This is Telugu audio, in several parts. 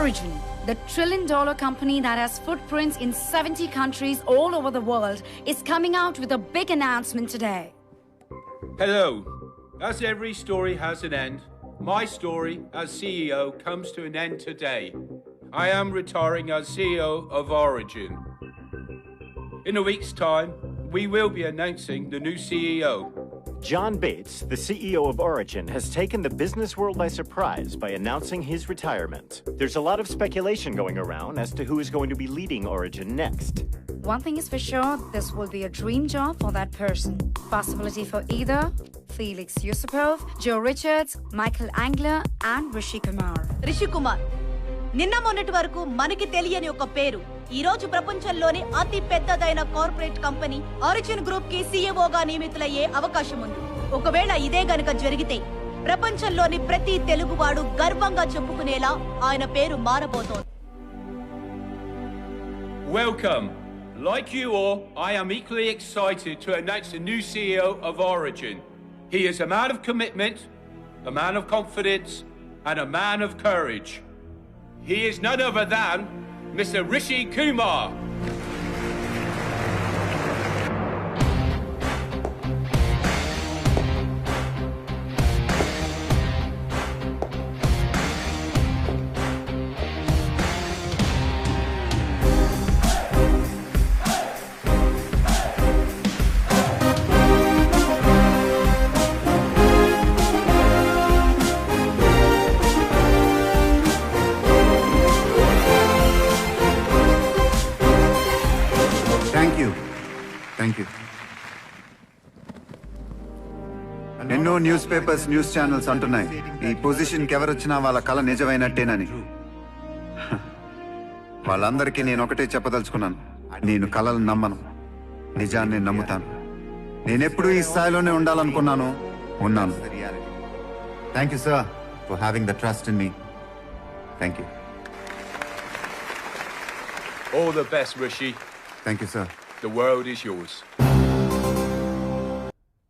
Origin, the trillion-dollar company that has footprints in 70 countries all over the world, is coming out with a big announcement today. Hello. As every story has an end, my story as CEO comes to an end today. I am retiring as CEO of Origin. In a week's time, we will be announcing the new CEO. John Bates, the CEO of Origin, has taken the business world by surprise by announcing his retirement. There's a lot of speculation going around as to who is going to be leading Origin next. One thing is for sure, this will be a dream job for that person. Possibility for either Felix Yusupov, Joe Richards, Michael Angler, and Rishi Kumar. Rishi Kumar నిన్న మొన్నటి వరకు మనకి తెలియని ఒక పేరు ఈ రోజు ప్రపంచంలోని అతి పెద్దదైన కార్పొరేట్ కంపెనీ ఆరిజిన్ గ్రూప్ కి సీఈఓగా నియమితులయ్యే అవకాశం ఉంది. ఒకవేళ ఇదే గనుక జరిగితే ప్రపంచంలోని ప్రతి తెలుగువాడు గర్వంగా చెప్పుకునేలా ఆయన పేరు మారబోతోంది. Welcome. Like you all, I am equally excited to announce the new CEO of Origin. He is a man of commitment, a man of confidence, and a man of courage. He is none other than Mr. Rishi Kumar. Thank you. ఎన్నో న్యూస్ పేపర్స్ న్యూస్ ఛానల్స్ అంటున్నాయి ఈ పొజిషన్కి ఎవరొచ్చినా వాళ్ళ కళ నిజమైనట్టేనని. వాళ్ళందరికీ నేను ఒకటే చెప్పదలుచుకున్నాను, నేను కళలను నమ్మను, నిజాన్ని నమ్ముతాను. నేనెప్పుడు ఈ స్థాయిలోనే ఉండాలనుకున్నాను, ఉన్నాను. Thank you sir for having the trust in me. Thank you. All the best, Rishi. Thank you sir. The world is yours.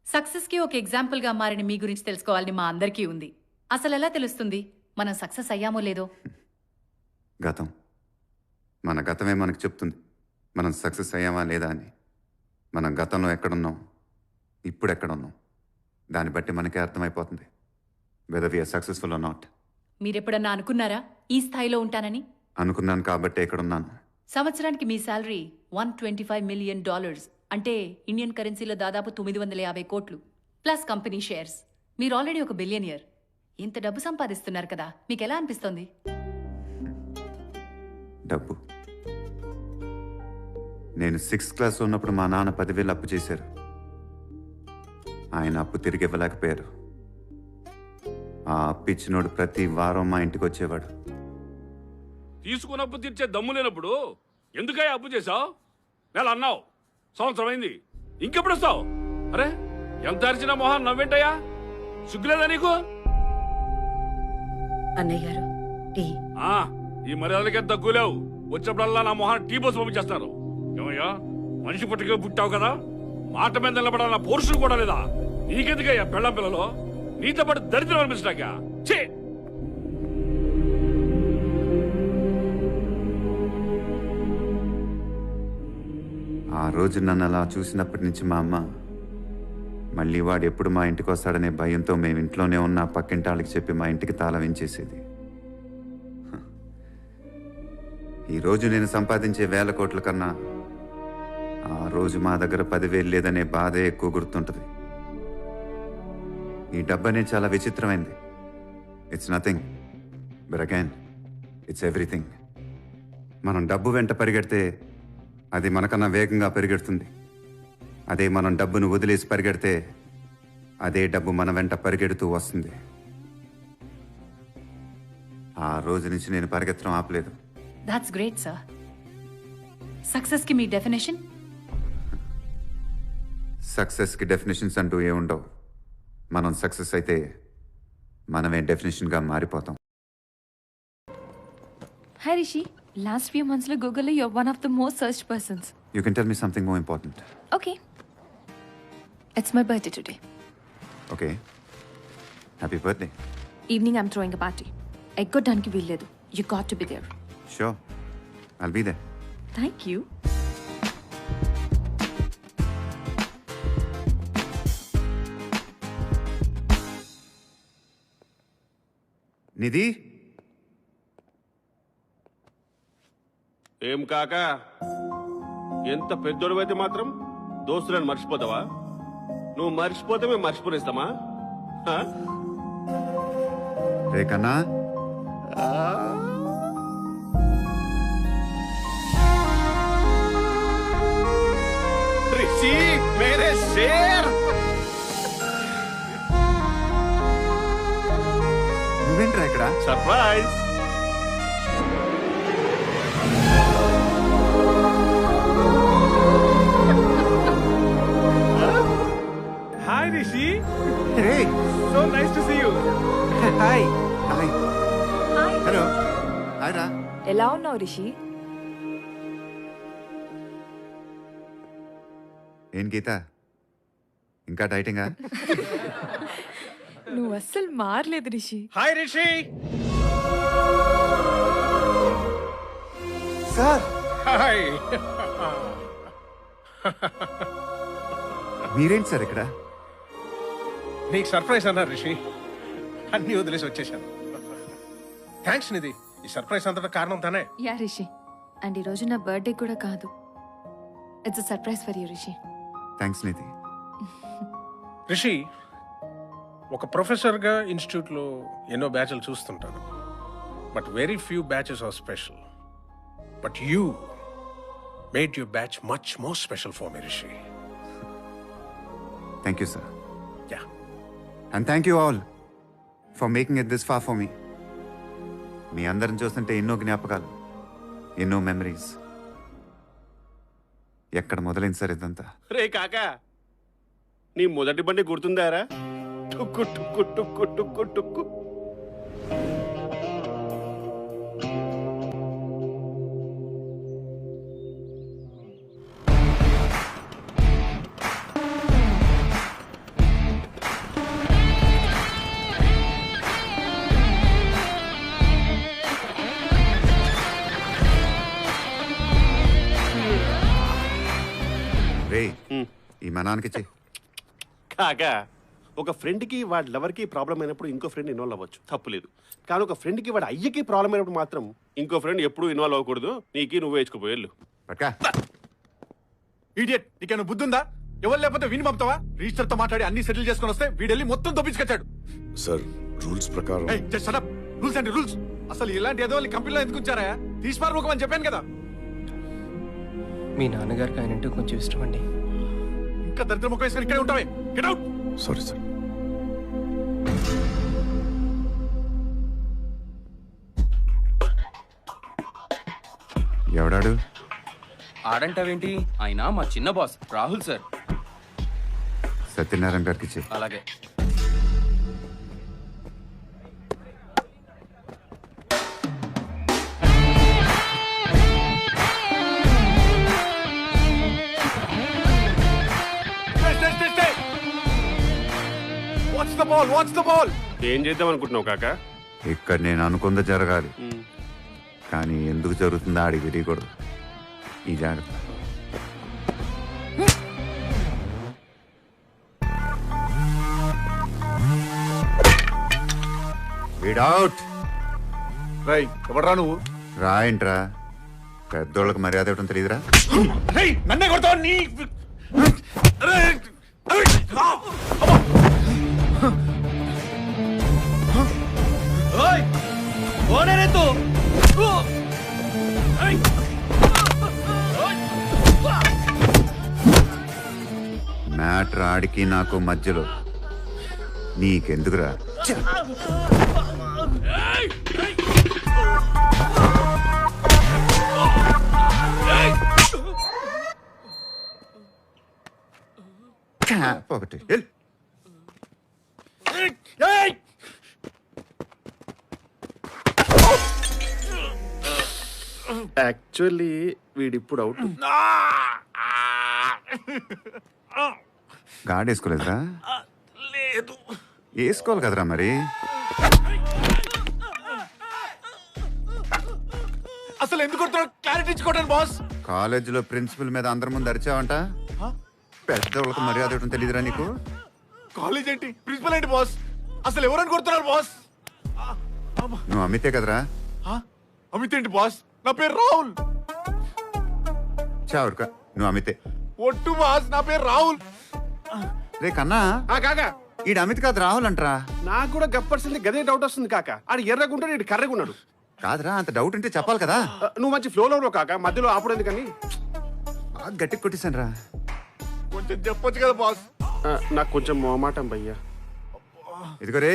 Success కి ఒక ఎగ్జాంపుల్ గా మారిన మీ గురించి తెలుసుకోవాలని మా అందరికీ ఉంది. అసలు ఎలా తెలుస్తుంది మనం సక్సెస్ అయ్యామో లేదో? గతం, మన గతమే మనకు చెప్తుంది మనం సక్సెస్ అయ్యామా లేదా అని. మనం గతంలో ఎక్కడున్నాం, ఇప్పుడు ఎక్కడున్నాం, దాన్ని బట్టి మనకే అర్థమైపోతుంది whether we are successful or not. మీరెప్పుడన్నా అనుకున్నారా ఈ స్థాయిలో ఉంటానని? అనుకున్నాను కాబట్టే ఇక్కడున్నాను. సంవత్సరానికి మీ శాలరీ $125 మిలియన్, అంటే ఇండియన్ కరెన్సీలో దాదాపు 950 కోట్లు, ప్లస్ కంపెనీ షేర్స్. మీరు ఆల్రెడీ ఒక బిలియనియర్. ఇంత డబ్బు సంపాదిస్తున్నారు కదా, మీకు ఎలా అనిపిస్తోంది? డబ్బు, నేను 6th క్లాస్ ఉన్నప్పుడు మా నాన్న 10,000 అప్పు చేశారు. ఆయన అప్పు తిరిగి ఇవ్వలేకపోయారు. ఆ అప్పు ఇచ్చినోడు ప్రతి వారం మా ఇంటికి వచ్చేవాడు. తీసుకున్న అప్పు తీర్చే దమ్ము లేనప్పుడు ఎందుకయ్యా అప్పు చేసావు? నెల అన్నావు, సంవత్సరం అయింది, ఇంకెప్పుడు వస్తావు? అరే ఎంత అరిచిన మొహం నవ్వేంటయ్యా, సిగ్గులేదా నీకు? అన్నయ్య గారు టీ. ఈ మర్యాదలకే తక్కువ లేవు. వచ్చినప్పుడల్లా నా మొహాన్ని టీ పోసి పంపించేస్తారు. ఏమయ్యా, మనిషి పుట్టికే పుట్టావు కదా, మాట మీద నిలబడాలన్న పోర్షులు కూడా లేదా? నీకెందుకయ్యా పెళ్ళం పిల్లలు? నీతో పాటు దరిద్రం అనిపించడాక? చే ఆ రోజు నన్ను అలా చూసినప్పటి నుంచి మా అమ్మ మళ్ళీ వాడు ఎప్పుడు మా ఇంటికి వస్తాడనే భయంతో మేము ఇంట్లోనే ఉన్న పక్కింటి వాళ్ళకి చెప్పి మా ఇంటికి తాళం వేయించేసేది. ఈరోజు నేను సంపాదించే 1,000 కోట్ల కన్నా ఆ రోజు మా దగ్గర 10,000 లేదనే బాధే ఎక్కువ గుర్తుంటుంది. ఈ డబ్బనే చాలా విచిత్రమైంది. It's nothing but again it's everything. మనం డబ్బు వెంట పరిగెడితే అది మనకన్నా వేగంగా పరిగెడుతుంది. అదే మనం డబ్బును వదిలేసి పరిగెడితే అదే డబ్బు మన వెంట పరిగెడుతూ వస్తుంది. ఆ రోజు నుంచి నేను పరిగెత్తడం ఆపలేదు. That's great sir. సక్సెస్ కి మీ డెఫినేషన్? సక్సెస్ కి డెఫినేషన్స్ అంటూ ఏముండవు. మనం సక్సెస్ అయితే మనమే డెఫినేషన్గా మారిపోతాం. Hi Rishi, last few months lo Google lo you're one of the most searched persons. You can tell me something more important. Okay. It's my birthday today. Okay. Happy birthday. Evening I'm throwing a party. ఎగ్గొట్టడానికి వీల్లేదు. You got to be there. Sure, I'll be there. Thank you. నిధి, ఏం కాక ఎంత పెద్దోడువైతే మాత్రం దోస్తులను మర్చిపోతావా? నువ్వు మర్చిపోతే మేము మర్చిపోనేస్తామా? రే కన్నా, రిషి మేరే షేర్. నువ్వేంట్రా ఇక్కడ? సర్ప్రైజ్. హాయ్ రిషి. రే, so nice to see you. Hi. Hi. Hello. Hi రా. ఎలా ఉన్నావు రిషి? ఏం గీత, ఇంకా డైటింగా? నువ్వు అస్సలు మారలేదు Rishi. Hi Rishi. Sir, hi. మీరేంటి సార్ ఇక్కడ? నీకు సర్ప్రైజ్ అన్నారు రిషి, అన్ని వదిలేసి వచ్చేసాను. థ్యాంక్స్ నిధి, ఈ సర్ప్రైజ్ అంతటా కారణం తనే. యా రిషి, అండ్ ఈరోజు నా బర్త్డే కూడా కాదు. It's a surprise for you Rishi. Thanks Nidhi. Rishi, ఒక ప్రొఫెసర్గా ఇన్స్టిట్యూట్లో ఎన్నో బ్యాచ్లు చూస్తుంటాను, but very few batches are special. But you made your batch much more special for me Rishi. Thank you sir. Yeah. And thank you all for making it this far for me. మీ అందరిని చూస్తుంటే ఎన్నో జ్ఞాపకాలు, ఎన్నో మెమరీస్. ఎక్కడ మొదలైంది సార్ ఇదంతా? రే కాకా, నీ మొదటి బండి గుర్తుందారా? టుక్కు టుక్కు టుక్కు టుక్కు టుక్కు. రే, ఈ మనానికి చెయ్యి. కాకా, ఒక ఫ్రెండ్కి వాడి లవర్కి ప్రాబ్లం అయినప్పుడు ఇంకో ఫ్రెండ్ ఇన్వాల్వ్ అవ్వచ్చు, తప్పులేదు. కానీ ఒక ఫ్రెండ్కి వాడి అయ్యకి ప్రాబ్లం అయినప్పుడు మాత్రం ఇంకో ఫ్రెండ్ ఎప్పుడూ ఇన్వాల్వ్ అవ్వకూడదు. నీకు నువ్వే వేసుకుపోయేళ్ళు. పట్కా. ఇడియట్, నీకేమైనా బుద్ధి ఉందా? ఎవరు లేకపోతే విని పంపుతావా? రిజిస్టర్ తో మాట్లాడి అన్ని సెటిల్ చేసుకుని వస్తే వీడెళ్ళి మొత్తం దొప్పించుకొచ్చాడు. సార్, రూల్స్ ప్రకారం రూల్స్ అంటే రూల్స్. అసలు ఇలాంటి ఏదో కంపెనీలో ఎందుకు ఉంచారా? తీసిపారుకోమని చెప్పాను కదా. మీ నాన్నగారికి ఆయన అంటే కొంచెం ఇష్టం అండి. ఇంకా దరిద్ర ముఖం వేసుకొని ఇక్కడే ఉంటావే. Get out. Sorry sir. ఎవడాడు? ఆడంటావేంటి? ఆయన మా చిన్న బాస్ రాహుల్ సార్. సత్యనారాయణ గారికి చెయ్యి. అలాగే. ఏం చేద్దాం అనుకుంటున్నావు కాకా? ఇక్కడ నేను అనుకుంది జరగాలి, కానీ ఎందుకు జరుగుతుందో ఆడికి తెలియకూడదు. ఈ జాగ్రత్త. విడౌట్. రై, ఎవడరా నువ్వు? రాయంట్రా, పెద్దోళ్ళకి మర్యాద ఇవ్వడం తెలియదురా? నన్నే కొడతావు నీ. మ్యాటర్ ఆడికి నాకు మధ్యలో, నీకెందుకురా? ఒకటి యాక్చువల్లీ వీడిప్పుడు అవుట్. గాడి వేసుకోలేదురా? లేదు. వేసుకోవాలి కదరా మరి. అసలు ఎందుకు కొడుతున్నాడు క్లారిటీ ఇచ్చుకోవడానికి బాస్. కాలేజీలో ప్రిన్సిపల్ మీద అందరి ముందు అరిచావంట. పెద్దవాళ్ళకి మర్యాద ఇవ్వడం తెలియదురా నీకు? కాలేజ్ ఏంటి, ప్రిన్సిపల్ ఏంటి బాస్? అసలు ఎవరని కొడుతున్నారు బాస్? నువ్వు అమితే కదరా? అమిత్ ఏంటి బాస్? నా పేరు రాహుల్. చావురుక, నువ్వు అమితే. ఒట్టు బాస్, నా పేరు రాహుల్. రే కన్నా, కాకా ఈడు అమిత్ కాదు రాహుల్ అంటరా. నాకు కూడా గప్పర్సింది గదే డౌట్ వస్తుంది కాక. ఆడు ఎర్రగుంటాడు, ఇటు కర్రగున్నాడు. కాదురా, అంత డౌట్ ఉంటే చెప్పాలి కదా. నువ్వు మంచి ఫ్లోలో ఉన్నావు కాక, మధ్యలో ఆపడం ఎందుకని గట్టికి కొట్టేశాను రా. కొంచెం చెప్పొచ్చు కదా బాస్. నాకు కొంచెం మొహమాటం భయ్యా. ఇదిగో రే,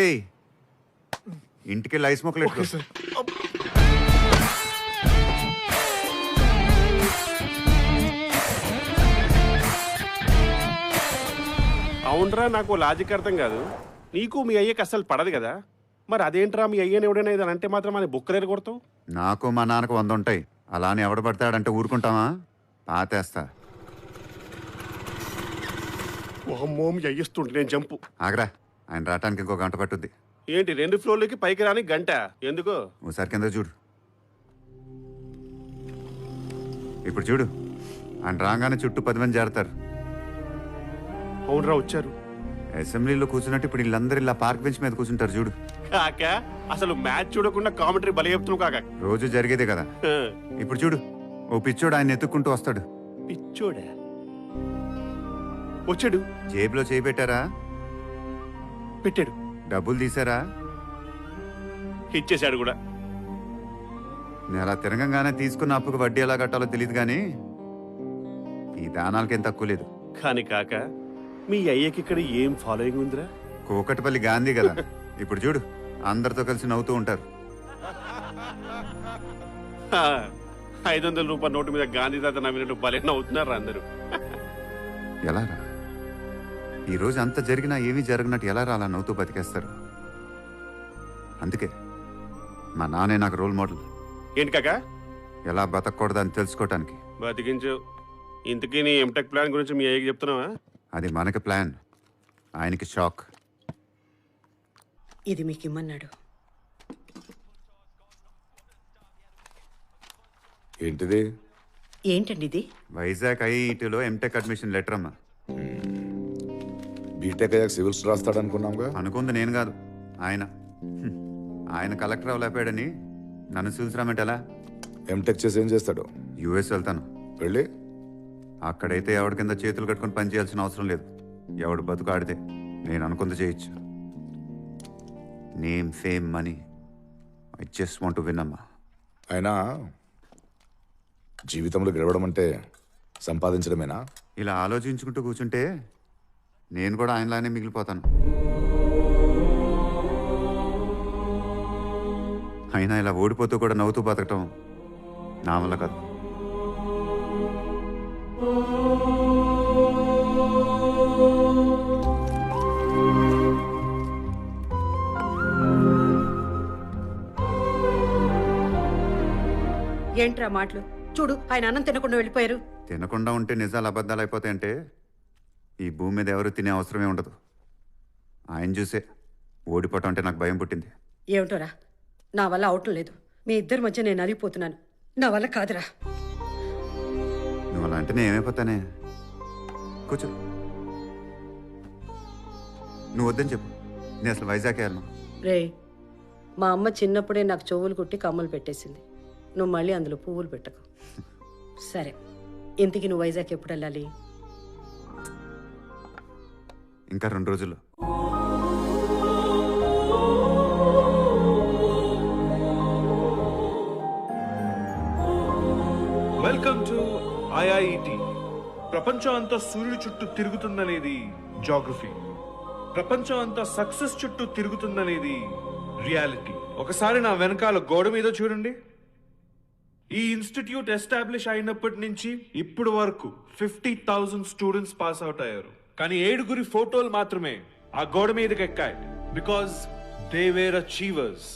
ఇంటికి ఐస్ మొక్కలు ఎట్టుకో. అవునరా, నాకు లాజిక్ అర్థం కాదు. నీకు మీ అయ్యకి అస్సలు పడదు కదా, మరి అదేంట్రా మీ అయ్యని ఎవడైనా ఇది అంటే మాత్రం అని బుక్కలేరు కొడతావు? నాకు మా నాన్నకు 100 ఉంటాయి. అలా అని ఎవడ పడతాడంటే ఊరుకుంటావా? పాతేస్తా. ఓహమ్మో, మీ అయ్యిస్తుంటే నేను జంపు. ఆగరా, ఆయన రావటానికి ఇంకో గంట పట్టుద్ది. ఏంటి 2 ఫ్లోర్లకి పైకి రాని గంట ఎందుకో? ఓసారి కింద చూడు. ఇప్పుడు చూడు, ఆయన రాగానే చుట్టూ 10 మంది చేరతారు. అవునరా, వచ్చారు. అసెంబ్లీలో కూర్చున్నట్టు ఇప్పుడు వీళ్ళందరూ ఇలా పార్క్ బెంచ్ మీద కూర్చుంటారు చూడు. కాక అసలు మ్యాచ్ చూడకుండా కామెంటరీ బలి చెప్తున్నావు కాక. రోజు జరిగేదే కదా. ఇప్పుడు చూడు, ఓ పిచ్చోడు ఆయన ఎత్తుక్కుంటూ వస్తాడు. పిచ్చోడా? వచ్చాడు. జేబులో చేయి పెట్టారా? పెట్టాడు. డబ్బులు తీసారా? ఇచ్చేశాడు కూడా. నేను అలా తిరగంగానే తీసుకున్న అప్పుకు వడ్డీ ఎలా కట్టాలో తెలియదు కానీ ఈ దానాలకేం తక్కువ లేదు. కానీ కాక మీ అయ్యకి ఇక్కడ ఏం ఫాలోయింగ్ ఉందిరా? కోకటిపల్లి గాంధీ కదా. ఇప్పుడు చూడు, అందరితో కలిసి నవ్వుతూ ఉంటారు. 500 రూపాయల నోటు మీద గాంధీ తాత నవ్వినట్టు భలే నవ్వుతున్నారు అందరూ. ఎలా రా, ఈరోజు అంత జరిగినా ఏమీ జరగనట్టు ఎలా రా అలా నవ్వుతూ బతికేస్తారు? అందుకే మా నాన్నే నాకు రోల్ మోడల్. ఏంటి కాక? ఎలా బతకూడదని తెలుసుకోవటానికి. బతికించు. ఇంతకీ నీ ఎంటెక్ ప్లాన్ గురించి మీ అయ్యకి చెప్తున్నావా? అది మనకి ప్లాన్, ఆయనకి షాక్. ఇది మీకు ఇమ్మన్నాడు. ఏంటిది? ఏంటండి ఇది? వైజాగ్ ఐఐటీలో ఎంటెక్ అడ్మిషన్ లెటర్ అమ్మా. బీటెక్ అయ్యాక సివిల్స్ రాస్తాడనుకున్నాంగా. అనుకుంది నేను కాదు, ఆయన. ఆయన కలెక్టర్ అవ్వలేపాడని నన్ను సివిల్స్ రామంటే ఎలా? ఎంటెక్ చేసి ఏం చేస్తాడు? యుఎస్ వెళ్తాను. వెళ్ళి అక్కడైతే ఎవరి కింద చేతులు కట్టుకొని పని చేయాల్సిన అవసరం లేదు. ఎవడు బతుకు ఆడితే నేను అనుకుంది చేయొచ్చు. Name, fame, money, I just want to win అమ్మా. అయినా జీవితంలో గెలవడం అంటే సంపాదించడమేనా? ఇలా ఆలోచించుకుంటూ కూర్చుంటే నేను కూడా ఆయనలానే మిగిలిపోతాను. అయినా ఇలా ఓడిపోతూ కూడా నవ్వుతూ బతకటం నా వల్ల కాదు. ఏంట్రా మాటలు? చూడు, ఆయన అన్నం తినకుండా వెళ్ళిపోయారు. తినకుండా ఉంటే నిజాలు అబద్ధాలు అయిపోతాయంటే ఈ భూమి మీద ఎవరు తినే అవసరమే ఉండదు. ఆయన చూసే ఓడిపోవటం అంటే నాకు భయం పుట్టింది. ఏమిటోరా, నా వల్ల అవటం లేదు. మీ ఇద్దరి మధ్య నేను నలిగిపోతున్నాను. నా వల్ల కాదురా. నువ్వు అలా అంటే నేను ఏమైపోతానే. కూర్చో. నువ్వు వద్దని చెప్పు, నేను అసలు వైజాగ్ వెళ్ళను. రే, మా అమ్మ చిన్నప్పుడే నాకు చెవులు కుట్టి కమ్మలు పెట్టేసింది. నువ్వు మళ్ళీ అందులో పువ్వులు పెట్టకు. సరే, ఇంతకీ నువ్వు వైజాగ్ ఎప్పుడు వెళ్ళాలి? ఇంకా 2 రోజుల్లో. Welcome to IIT. ప్రపంచం అంతా సూర్యుడి చుట్టూ తిరుగుతుందనేది జాగ్రఫీ. ప్రపంచం అంతా సక్సెస్ చుట్టూ తిరుగుతుందనేది రియాలిటీ. ఒకసారి నా వెనకాల గోడ మీద చూడండి. ఈ ఇన్స్టిట్యూట్ ఎస్టాబ్లిష్ అయినప్పటి నుంచి ఇప్పుడు వరకు 50,000 స్టూడెంట్స్ పాస్ అవుట్ అయ్యారు. కానీ 7 ఫోటోలు మాత్రమే ఆ గోడ మీదకి ఎక్కాయి. Because they were achievers.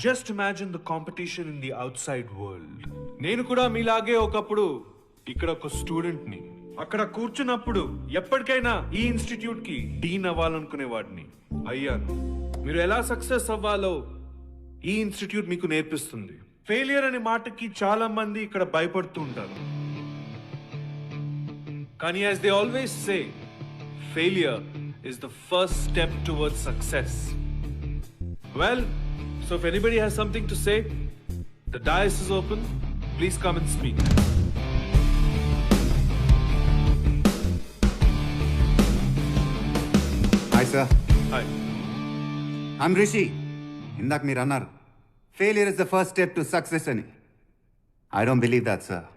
Just imagine the competition in the outside world. నేను కూడా మీలాగే ఒకప్పుడు ఇక్కడ ఒక స్టూడెంట్ ని. అక్కడ కూర్చున్నప్పుడు ఎప్పటికైనా ఈ ఇన్స్టిట్యూట్ కి డీన్ అవ్వాలనుకునేవాడిని. అయ్యాను. మీరు ఎలా సక్సెస్ అవ్వాలో ఈ ఇన్స్టిట్యూట్ మీకు నేర్పిస్తుంది. ఫెయిలియర్ అనే మాటకి చాలా మంది ఇక్కడ భయపడుతూ ఉంటారు. కానీ as they always say, failure is the first step towards success. Well, so if anybody has something to say, the dais is open. Please come and speak. Hi sir. Hi. I'm Rishi. ఇందాక మీరు అన్నారు failure is the first step to success అని. I don't believe that sir.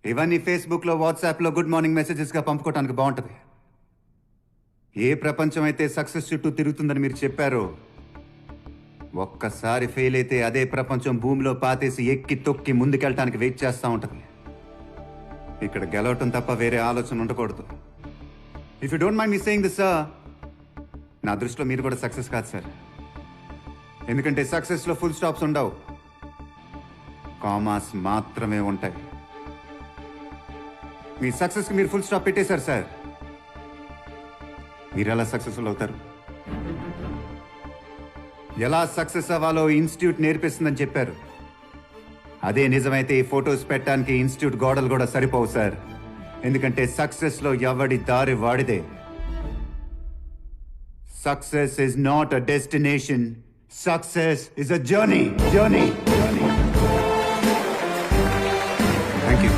ఇవన్నీ ఫేస్బుక్లో వాట్సాప్లో గుడ్ మార్నింగ్ మెసేజెస్గా పంపుకోవడానికి బాగుంటుంది. ఏ ప్రపంచం అయితే సక్సెస్ చుట్టూ తిరుగుతుందని మీరు చెప్పారో, ఒక్కసారి ఫెయిల్ అయితే అదే ప్రపంచం భూమిలో పాతేసి ఎక్కి తొక్కి ముందుకెళ్ళటానికి వెయిట్ చేస్తూ ఉంటుంది. ఇక్కడ గెలవటం తప్ప వేరే ఆలోచన ఉండకూడదు. If you don't mind me saying this sir, నా దృష్టిలో మీరు కూడా సక్సెస్ కాదు సార్. ఎందుకంటే సక్సెస్లో ఫుల్ స్టాప్స్ ఉండవు, కామాస్ మాత్రమే ఉంటాయి. మీ సక్సెస్కి మీరు ఫుల్ స్టాప్ పెట్టేశారు సార్. మీరు ఎలా సక్సెస్ఫుల్ అవుతారు? ఎలా సక్సెస్ అవ్వాలో ఇన్స్టిట్యూట్ నేర్పిస్తుందని చెప్పారు. అదే నిజమైతే ఈ ఫొటోస్ పెట్టడానికి ఇన్స్టిట్యూట్ గోడలు కూడా సరిపోవు సార్. ఎందుకంటే సక్సెస్లో ఎవడి దారి వాడిదే. Success is not a destination, success is a journey. Thank you.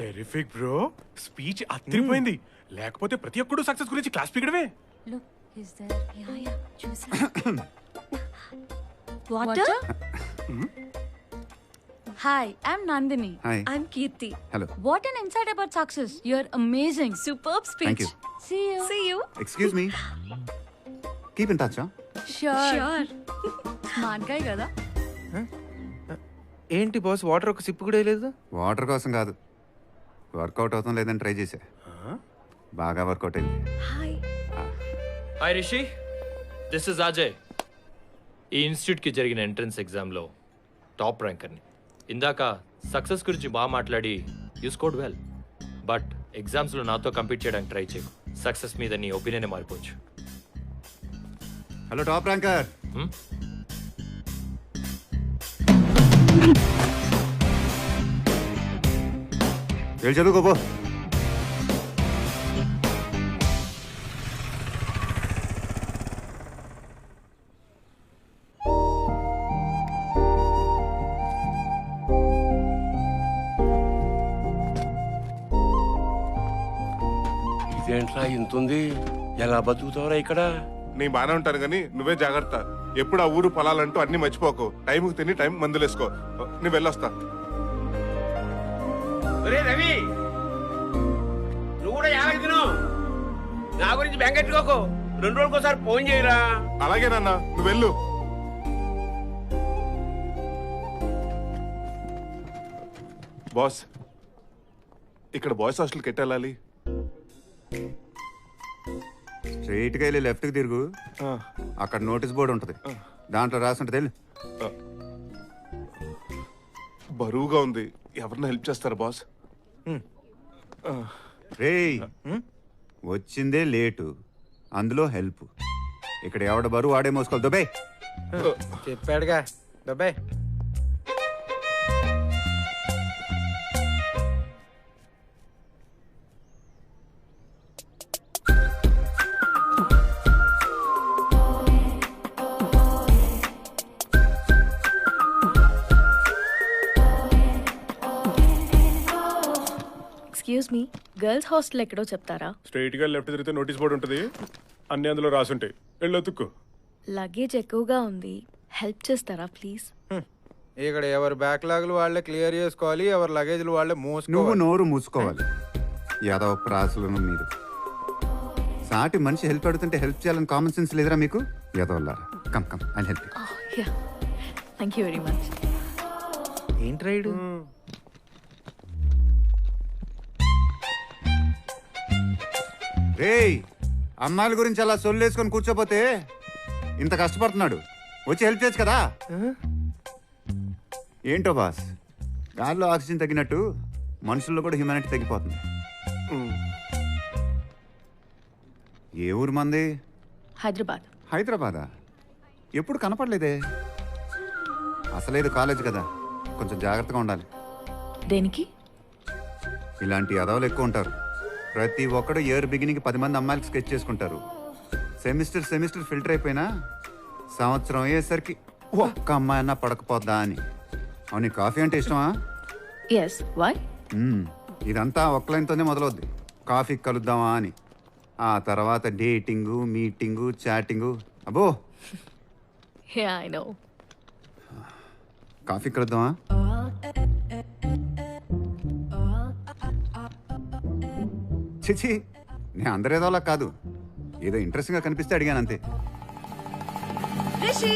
Terrific bro, speech అదిరిపోయింది. లేకపోతే ప్రతి ఒక్కడు సక్సెస్ గురించి క్లాస్ పీకడమే. Water? Hi, I'm Nandini. Hi. I'm Kirti. Hello. What an insight about success. You're amazing. Superb speech. Thank you. See you. Excuse me, keep in touch. Sure. Smart guy కదా? ఏంటి బాస్, వాటర్ ఒక సిప్ కూడా లేదు? వాటర్ కోసం కాదు, వర్కౌట్ అవుతాం లేదని ట్రై చేశా. బాగా వర్కౌట్ అయింది. Hi Rishi, this is Ajay. ఈ ఇన్స్టిట్యూట్కి జరిగిన ఎంట్రన్స్ ఎగ్జామ్లో టాప్ ర్యాంకర్ని. ఇందాక సక్సెస్ గురించి బాగా మాట్లాడి యూ స్కోర్డ్ వెల్. బట్ ఎగ్జామ్స్లో నాతో కంపీట్ చేయడానికి ట్రై చేయకు. సక్సెస్ మీద నీ ఒపీనియన్ మారిపోవచ్చు. Hello top ranker. వెళ్ళి చదువుకోపో. ఇదేంట్రా ఇంతుంది? ఎలా బతుకుతావురా ఇక్కడ? నేను బానే ఉంటాను కానీ నువ్వే జాగ్రత్త. ఎప్పుడు ఆ ఊరు పొలాలంటూ అన్ని మర్చిపోకు. టైంకి తిని టైం మందులేసుకో. నేను వెళ్ళొస్తా. రవి, నువ్వు కూడా యాభై తిను. నా గురించి బెంగెట్టుకోకు. 2 రోజులకోసారి ఫోన్ చేయరా. అలాగే నాన్న, నువ్వు వెళ్ళు. బాస్, ఇక్కడ బాయ్స్ హాస్టల్కి ఎట్టెళ్ళాలి? స్ట్రైట్గా వెళ్ళి లెఫ్ట్కి తిరుగు. అక్కడ నోటీస్ బోర్డు ఉంటుంది, దాంట్లో రాసి ఉంటుంది. వెళ్ళు. బరువుగా ఉంది, ఎవరిని హెల్ప్ చేస్తారా బాస్? రేయ్, వచ్చిందే లేటు, అందులో హెల్ప్. ఇక్కడ ఎవడ బరువు ఆడే మోసుకోవాలి. దుబాయ్ చెప్పాడుగా, Dubai. Excuse me, girls hostel ఎక్కడో చెప్తారా? స్ట్రైట్ గా లెఫ్ట్ తిరిగితే నోటీస్ బోర్డు ఉంటుంది, అన్ని అందులో రాసుంటాయి. వెళ్ళొత్తుక్కో. లగేజ్ ఎక్కువగా ఉంది, హెల్ప్ చేస్తారా ప్లీజ్? ఇక్కడ ఎవరు బ్యాక్లాగ్లు వాళ్ళే క్లియర్ చేసుకోవాలి, ఎవరు లగేజ్లు వాళ్ళే నువ్వు మోసుకోవాలి. నోరు మూసుకోవాలి. యాదవ ప్రాసులను మీరు. సాటి మనిషి హెల్ప్ అడుగుతుంటే హెల్ప్ చేయాలని కామన్ సెన్స్ లేదురా మీకు? యాదవల్లారా, come come I help. Thank you very much. ఏంటి రైడు? రేయ్, అమ్మాయిల గురించి అలా సొల్లేసుకొని కూర్చోపోతే ఇంత కష్టపడుతున్నాడు, వచ్చి హెల్ప్ చేయొచ్చు కదా. ఏంటో బాస్, గాలిలో ఆక్సిజన్ తగ్గినట్టు మనుషుల్లో కూడా హ్యూమానిటీ తగ్గిపోతుంది. ఏ ఊరు మంది? హైదరాబాద్. హైదరాబాదా? ఎప్పుడు కనపడలేదే. అసలేదు కాలేజ్ కదా, కొంచెం జాగ్రత్తగా ఉండాలి. దేనికి? ఇలాంటి అదవలు ఎక్కువ ఉంటారు. ప్రతి ఒక్కడు ఇయర్ బిగినింగ్ 10 మంది అమ్మాయిలకు స్కెచ్ చేసుకుంటారు. సెమిస్టర్ ఫిల్టర్ అయిపోయినా సంవత్సరం అయ్యేసరికి ఒక్క అమ్మాయి అన్నా పడకపోద్దా అని. అవును, కాఫీ అంటే ఇష్టమా? ఎస్. వై? ఇదంతా ఒక్క లైన్తోనే మొదలవుద్ది. కాఫీ కలుద్దామా అని. ఆ తర్వాత డేటింగు, మీటింగు, చాటింగు. అబ్బో, Yeah, I know. కాఫీ కలుద్దామా? చిచి, నేను అందరేదోలా కాదు, ఏదో ఇంట్రెస్టింగ్గా కనిపిస్తే అడిగాను అంతే. రిషి,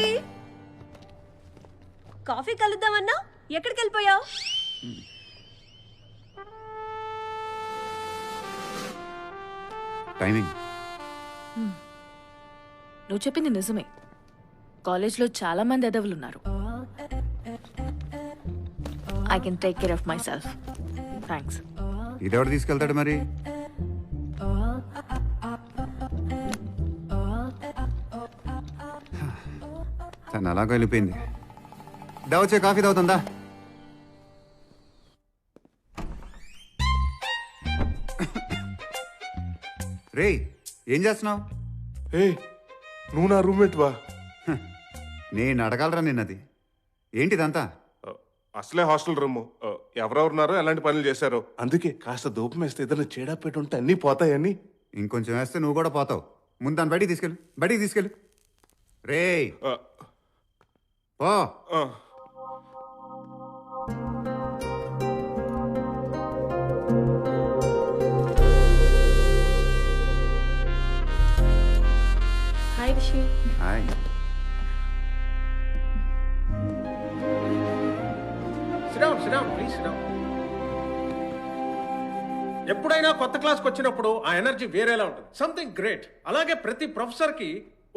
కాఫీ కలుద్దామన్నా ఎక్కడికి వెళ్ళిపోయావు? టైమింగ్. నువ్వు చెప్పింది నిజమే. కాలేజ్లో చాలా మంది ఎదవలున్నారు. I can take care of myself. Thanks. ఇదెవడు తీసుకెళ్తాడు మరి? తను అలాగో వెళ్ళిపోయింది. వచ్చే కాఫీ తాగుతుందా? రే, ఏం చేస్తున్నావు? నువ్వు నా రూమ్మేట్ వా? నేను అడగలరా నిన్నది. ఏంటిదంతా? అసలే హాస్టల్ రూమ్, ఎవరెవరున్నారో ఎలాంటి పనులు చేశారో, అందుకే కాస్త దూపం వేస్తే ఏదైనా చీడా పెట్టి ఉంటే అన్నీ పోతాయని. ఇంకొంచెం వేస్తే నువ్వు కూడా పోతావు. ముందు దాన్ని బయటికి తీసుకెళ్ళు. రే పో. హాయ్ రిషి. హాయ్. ఎప్పుడైనా కొత్త క్లాస్కి వచ్చినప్పుడు ఆ ఎనర్జీ వేరేలా ఉంటుంది. Something great. అలాగే ప్రతి ప్రొఫెసర్కి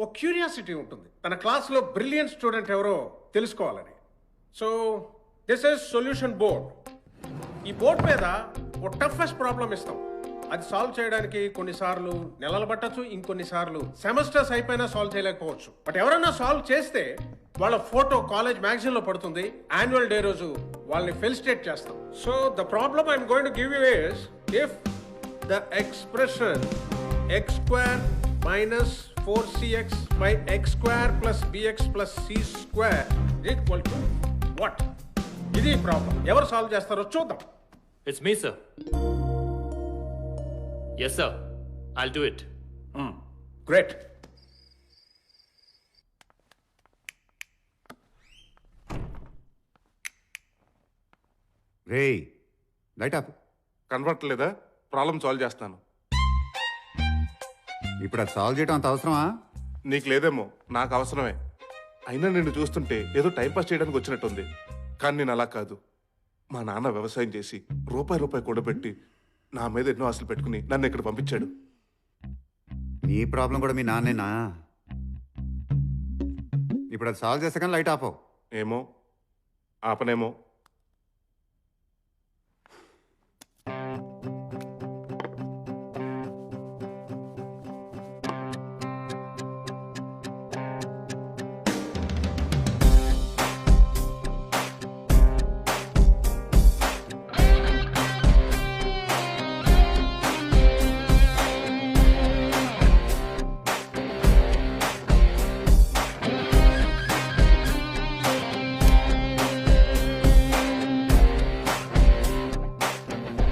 ఒక క్యూరియాసిటీ ఉంటుంది, తన క్లాస్లో బ్రిలియంట్ స్టూడెంట్ ఎవరో తెలుసుకోవాలని. So this is solution board. ఈ బోర్డ్ మీద ఒక టఫెస్ట్ ప్రాబ్లం ఇస్తాం. అది సాల్వ్ చేయడానికి కొన్నిసార్లు నెలలు పట్టచ్చు, ఇంకొన్నిసార్లు సెమిస్టర్స్ అయిపోయినా సాల్వ్ చేయలేకపోవచ్చు. బట్ ఎవరైనా సాల్వ్ చేస్తే వాళ్ళ ఫోటో కాలేజ్ మ్యాగజైన్ లో పడుతుంది. యాన్యువల్ డే రోజు వాళ్ళని ఫెలిసిటేట్ చేస్తాం. So the problem I'm going to give you is, if the expression x² minus 4cx by x² plus bx plus c² is equal to what? ఇది ప్రాబ్లం. ఎవరు సాల్వ్ చేస్తారో చూద్దాం. It's me sir. Yes sir, I'll do it. Great. రే, లైట్ ఆపు. కనబడట్లేదా? ప్రాబ్లం సాల్వ్ చేస్తాను. ఇప్పుడు అది సాల్వ్ చేయడం అంత అవసరమా? నీకు లేదేమో, నాకు అవసరమే. అయినా నిన్ను చూస్తుంటే ఏదో టైంపాస్ చేయడానికి వచ్చినట్టుంది. కానీ నేను అలా కాదు. మా నాన్న వ్యవసాయం చేసి రూపాయి కూడబెట్టి నా మీద ఎన్నో ఆశలు పెట్టుకుని నన్ను ఇక్కడ పంపించాడు. నీ ప్రాబ్లం కూడా మీ నాన్నేనా? ఇప్పుడు అది సాల్వ్ చేస్తే కానీ లైట్ ఆపో. ఏమో, ఆపనేమో.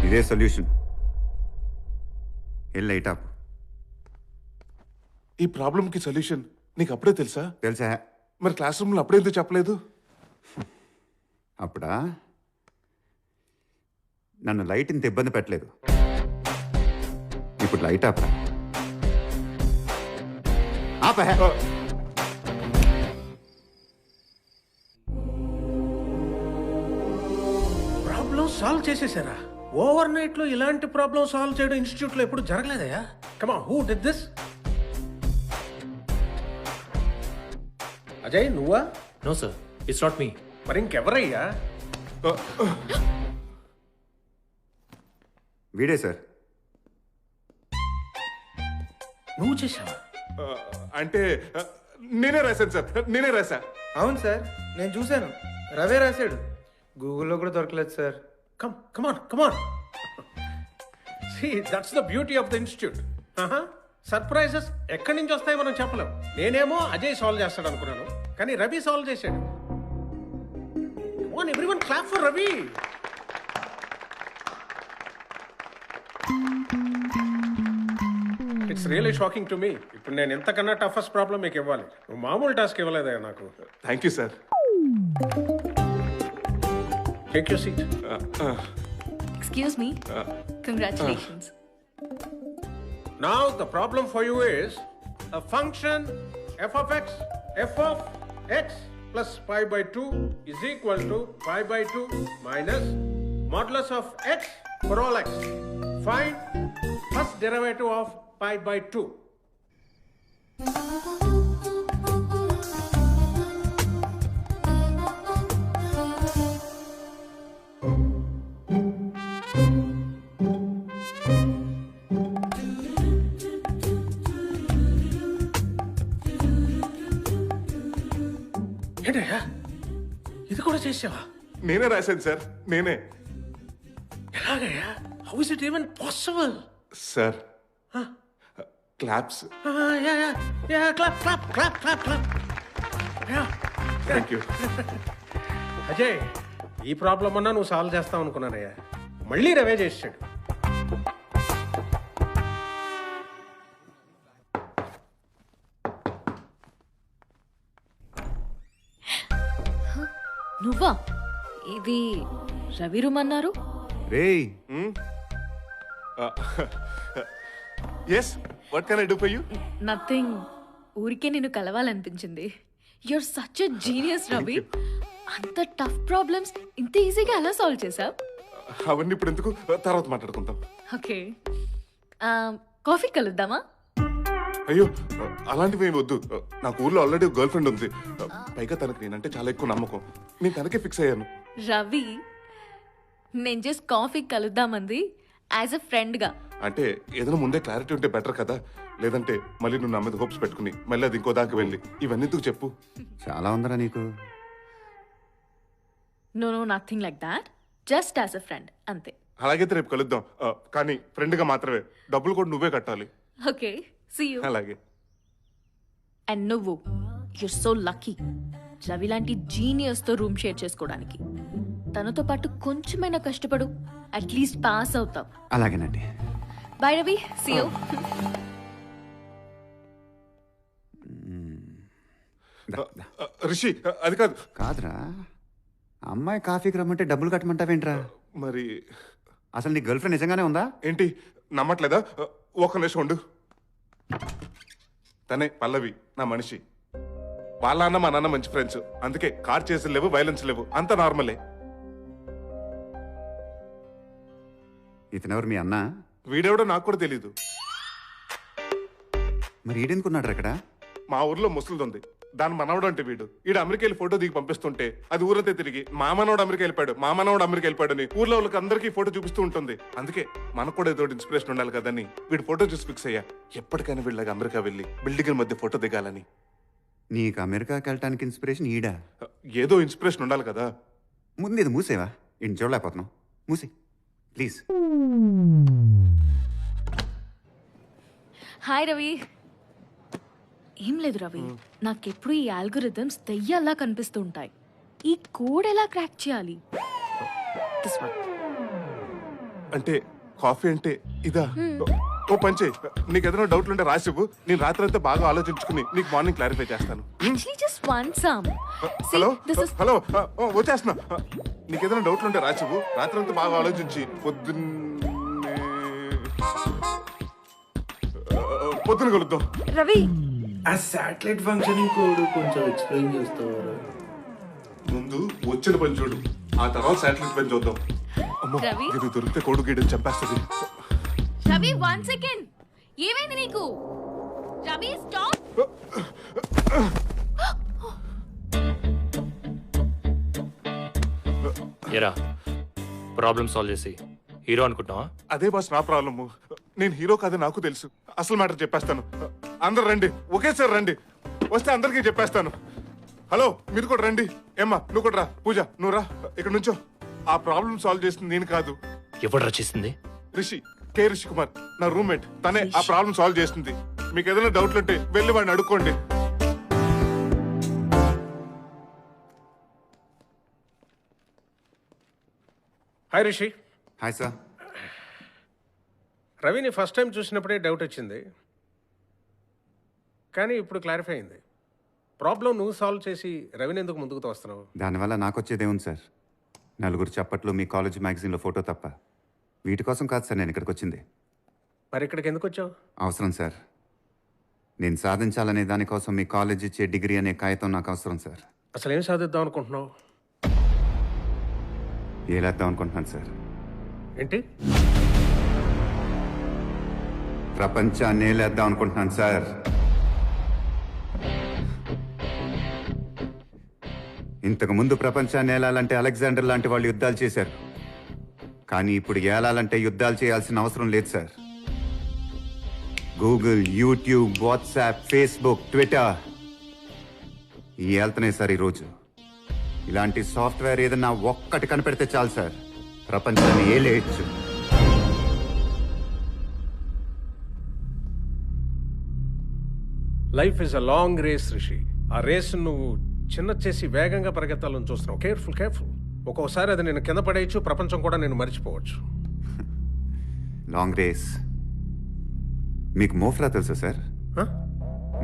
ఇదే సొల్యూషన్. లైట్ ఆపు. ఈ ప్రాబ్లంకి సొల్యూషన్ నీకు అప్పుడే తెలుసా? తెలుసా. మరి క్లాస్ రూమ్లో అప్పుడే ఎందుకు చెప్పలేదు? అప్పుడా నన్ను లైట్ ఇంత ఇబ్బంది పెట్టలేదు. ఇప్పుడు లైట్ ఆపరా. ప్రాబ్లం సాల్వ్ చేసేసారా? ఓవర్ నైట్ లో ఇలాంటి ప్రాబ్లం సాల్వ్ చేయడం ఇన్స్టిట్యూట్ లో ఎప్పుడు జరగలేదయా? Come on, who did this? Ajay, నువ్వా? No sir, it's not me. మరి ఇంకెవరయ్యా? వీడే సార్. నువ్వు చేసావా? అంటే నేనే రాశాను సార్, నేనే రాశా. అవును సార్, నేను చూశాను. రవే రాశాడు. గూగుల్లో కూడా దొరకలేదు sir. Come on. See, that's the beauty of the institute. Surprises ఎక్కడి నుంచి వస్తాయో మనం చెప్పలేం. నేనేమో అజయ్ సాల్వ్ చేస్తాడు అనుకున్నాను, కానీ రవి సాల్వ్ చేశాడు. Everyone clap for Ravi. It's really shocking to me. ఇప్పుడు నేను ఎంతకన్నా టఫెస్ట్ ప్రాబ్లం మీకు ఇవ్వాలి. నువ్వు మామూలు టాస్క్ ఇవ్వలేదా నాకు. Thank you sir. Take your seat. Excuse me. Congratulations. Now the problem for you is a function f of x plus pi by 2 is equal to pi by 2 minus modulus of x for all x. Find first derivative of pi by 2. ఏంటయ్యా, ఇది కూడా చేసావా? నేనే రాశాను సార్, నేనే. ఎలాగయ్యా? How is it even possible? Sir claps. Clap. Thank you. Ajay, ఈ ప్రాబ్లం అన్నా నువ్వు సాల్వ్ చేస్తావు అనుకున్నానయ్యా. మళ్ళీ రవే చేసాడు. నువ్వా? ఇది రవి రూమ్ అన్నారు. రేయ్. Yes, what can I do for you? Nothing. ఊరికే నిన్ను కలవాలనిపించింది. You're such a genius Ravi. అంత టఫ్ ప్రాబ్లమ్స్ ఇంత ఈజీగా ఎలా సాల్వ్ చేసావు? అవన్నీ ఇప్పుడు ఎందుకు, తర్వాత మాట్లాడుకుంటాం. ఓకే, కాఫీ కలుద్దామా? అయ్యో, అలాంటివి ఏమి వద్దు. నాకు ఊర్లో ఆల్రెడీ గర్ల్ ఫ్రెండ్ ఉంది. పైగా తనకి నేనంటే చాలా ఎక్కువ నమ్మకం. నేను తనకే ఫిక్స్ అయ్యాను. రవి, నేను జస్ట్ కాఫీ కలుద్దామంది యాజ్ ఎ ఫ్రెండ్ గా. అంటే ఏదైనా ముందే క్లారిటీ ఉంటే బెటర్ కదా. లేదంటే మళ్ళీ నువ్వు నా మీద హోప్స్ పెట్టుకుని మళ్ళీ అది ఇంకో దాకా వెళ్ళి ఇవన్నీ ఎందుకు చెప్పు. చాలా ఉందరా నీకు. No nothing like that. Just as a friend అంతే. అలాగైతే రేపు కలుద్దాం, కానీ ఫ్రెండ్ గా మాత్రమే. డబ్బులు కూడా నువ్వే కట్టాలి. Okay, see you. అలాగే. అండ్ నువ్వు, యూర్ సో లక్కీ రవి లాంటి జీనియస్ తో రూమ్ షేర్ చేసుకోవడానికి. తనతో పాటు కొంచెమైనా కష్టపడు, అట్లీస్ట్ పాస్ అవుతావు. అలాగేనండి. Bye Ravi, see you. Rishi, అది కాదు. కాదురా, అమ్మాయి కాఫీకి రమ్మంటే డబ్బులు కట్టమంటావేంట్రా? మరి అసలు నీ గర్ల్ ఫ్రెండ్ నిజంగానే ఉందా ఏంటి? నమ్మట్లేదా? ఒక నిమిషం ఉండు. తనే పల్లవి, నా మనిషి. వాళ్ళ అన్న మా నాన్న మంచి ఫ్రెండ్స్. అందుకే కార్ చేసి లేవు, వైలెన్స్ లేవు, అంత నార్మలే. ఇతనెవరు మీ అన్న? వీడెవడో నాకు కూడా తెలీదు. మరి ఈడెందుకున్నాడు అక్కడ? మా ఊర్లో ముసలిది ఉంది, దాని మనవడు అంటే వీడు. ఈడు అమెరికా వెళ్ళి ఫోటో దిగి పంపిస్తుంటే అది ఊరంతా తిరిగి మా మనవడు అమెరికా వెళ్ళిపోయాడు, మా మనవడు అమెరికా వెళ్ళిపోయాడు అని ఊర్లో వాళ్ళకి అందరికీ ఫోటో చూపిస్తూ ఉంటుంది. అందుకే మనకు కూడా ఏదో ఇన్స్పిరేషన్ ఉండాలి కదని వీడు ఫోటో చూసి ఫిక్స్ అయ్యా. ఎప్పటికైనా వీళ్ళకి అమెరికా వెళ్ళి బిల్డింగ్ మధ్య ఫోటో దిగాలని. నీకు అమెరికాకి వెళ్ళటానికి ఇన్స్పిరేషన్ ఈడా? ఏదో ఇన్స్పిరేషన్ ఉండాలి కదా. ముందు ఇది మూసేవా? ఇంటి చూడలేకపోతున్నావు. మూసి ప్లీజ్. హాయ్ రవి. ఏం లేదు రవి, నాకెప్పుడు ఈ ఆల్గోరిథమ్స్ దెయ్యాల్లా కనిపిస్తూ ఉంటాయి. ఈ కోడ్ ఎలా క్రాక్ చేయాలి? This one. అంటే కాఫీ అంటే ఇదా? ఓ పంచే, నీకు ఏదైనా డౌట్లు ఉంటే రాసివ్వు. నేను రాత్రి అంతా బాగా ఆలోచించుకుని నీకు మార్నింగ్ క్లారిఫై చేస్తాను. హలో, వచ్చేస్తున్నా. నీకు ఏదైనా డౌట్లు ఉంటే రాసివ్వు. రాత్రి అంతా బాగా ఆలోచించి పొద్దున కలుద్దాం. రవి, ఆ శాటిలైట్ ఫంక్షనింగ్ కోడ్ కొంచెం ఎక్స్ప్లెయిన్ చేస్తావా? ముందు వచ్చిన పని చూడు, ఆ తర్వాత శాటిలైట్ పని చూద్దాం. అమ్మో, ఇది దొరికితే కోడు గీడని చంపేస్తుంది. రవి, 1 సెకండ్. ఏమైంది నీకు? రవి, స్టాప్. ఎరా, ప్రాబ్లమ్ సాల్వ్ చేసి హీరో అనుకుంటున్నావా? అదే బాస్ నా ప్రాబ్లము. నేను హీరో కాదని నాకు తెలుసు. అసలు మ్యాటర్ చెప్పేస్తాను. అందరు రండి, ఒకేసారి రండి. వస్తే అందరికీ చెప్పేస్తాను. హలో, మీరు కూడా రండి. ఏమ్మా నువ్వు కూడా రా. పూజ నువ్వు రా, ఇక్కడ నుంచో. ఆ ప్రాబ్లం సాల్వ్ చేసింది నేను కాదు. ఎవరు చేసింది? రిషి, కే రిషి కుమార్, నా రూమ్మేట్. తనే ఆ ప్రాబ్లం సాల్వ్ చేస్తుంది. మీకు ఏదైనా డౌట్లు ఉంటే వెళ్ళి వాడిని అడుక్కోండి. హాయ్ రిషి. Hi sir. రవిని ఫస్ట్ టైం చూసినప్పుడే డౌట్ వచ్చింది, కానీ ఇప్పుడు క్లారిఫై అయింది. ప్రాబ్లం నువ్వు సాల్వ్ చేసి రవిని ఎందుకు ముందుకు తోస్తున్నావు? దానివల్ల నాకు వచ్చేదేముంది సార్? నలుగురు చప్పట్లు, మీ కాలేజ్ మ్యాగజైన్లో ఫోటో తప్ప. వీటి కోసం కాదు సార్ నేను ఇక్కడికి వచ్చింది. మరి ఇక్కడికి ఎందుకు వచ్చావు? అవసరం సార్. నేను సాధించాలనే దానికోసం మీ కాలేజ్ ఇచ్చే డిగ్రీ అనే కాగితం నాకు అవసరం సార్. అసలు ఏం సాధిద్దాం అనుకుంటున్నావు? ఏలేద్దాం అనుకుంటున్నాను సార్. ఏంటి? ప్రపంచాన్ని ఏలేద్దాం అనుకుంటున్నాను సార్. ఇంతకు ముందు ప్రపంచాన్ని ఏలాలంటే అలెగ్జాండర్ లాంటి వాళ్ళు యుద్ధాలు చేశారు. కానీ ఇప్పుడు ఏలాలంటే యుద్ధాలు చేయాల్సిన అవసరం లేదు sir. Google, YouTube, WhatsApp, Facebook, Twitter ఈ ఏళ్తనే సార్ ఈరోజు. ఇలాంటి సాఫ్ట్వేర్ ఏదన్నా ఒక్కటి కనిపెడితే చాలు సార్, ప్రపంచాన్ని ఏలేయచ్చు. Life is a long race Rishi. ఆ రేస్ నువ్వు చిన్న చేసి వేగంగా పరిగెత్తాలని చూస్తున్నావు. కేర్ఫుల్. ఒక్కోసారి అది నేను కింద పడేయచ్చు, ప్రపంచం కూడా నేను మర్చిపోవచ్చు. Long race. మీకు మోఫ్రా తెలుసా సార్?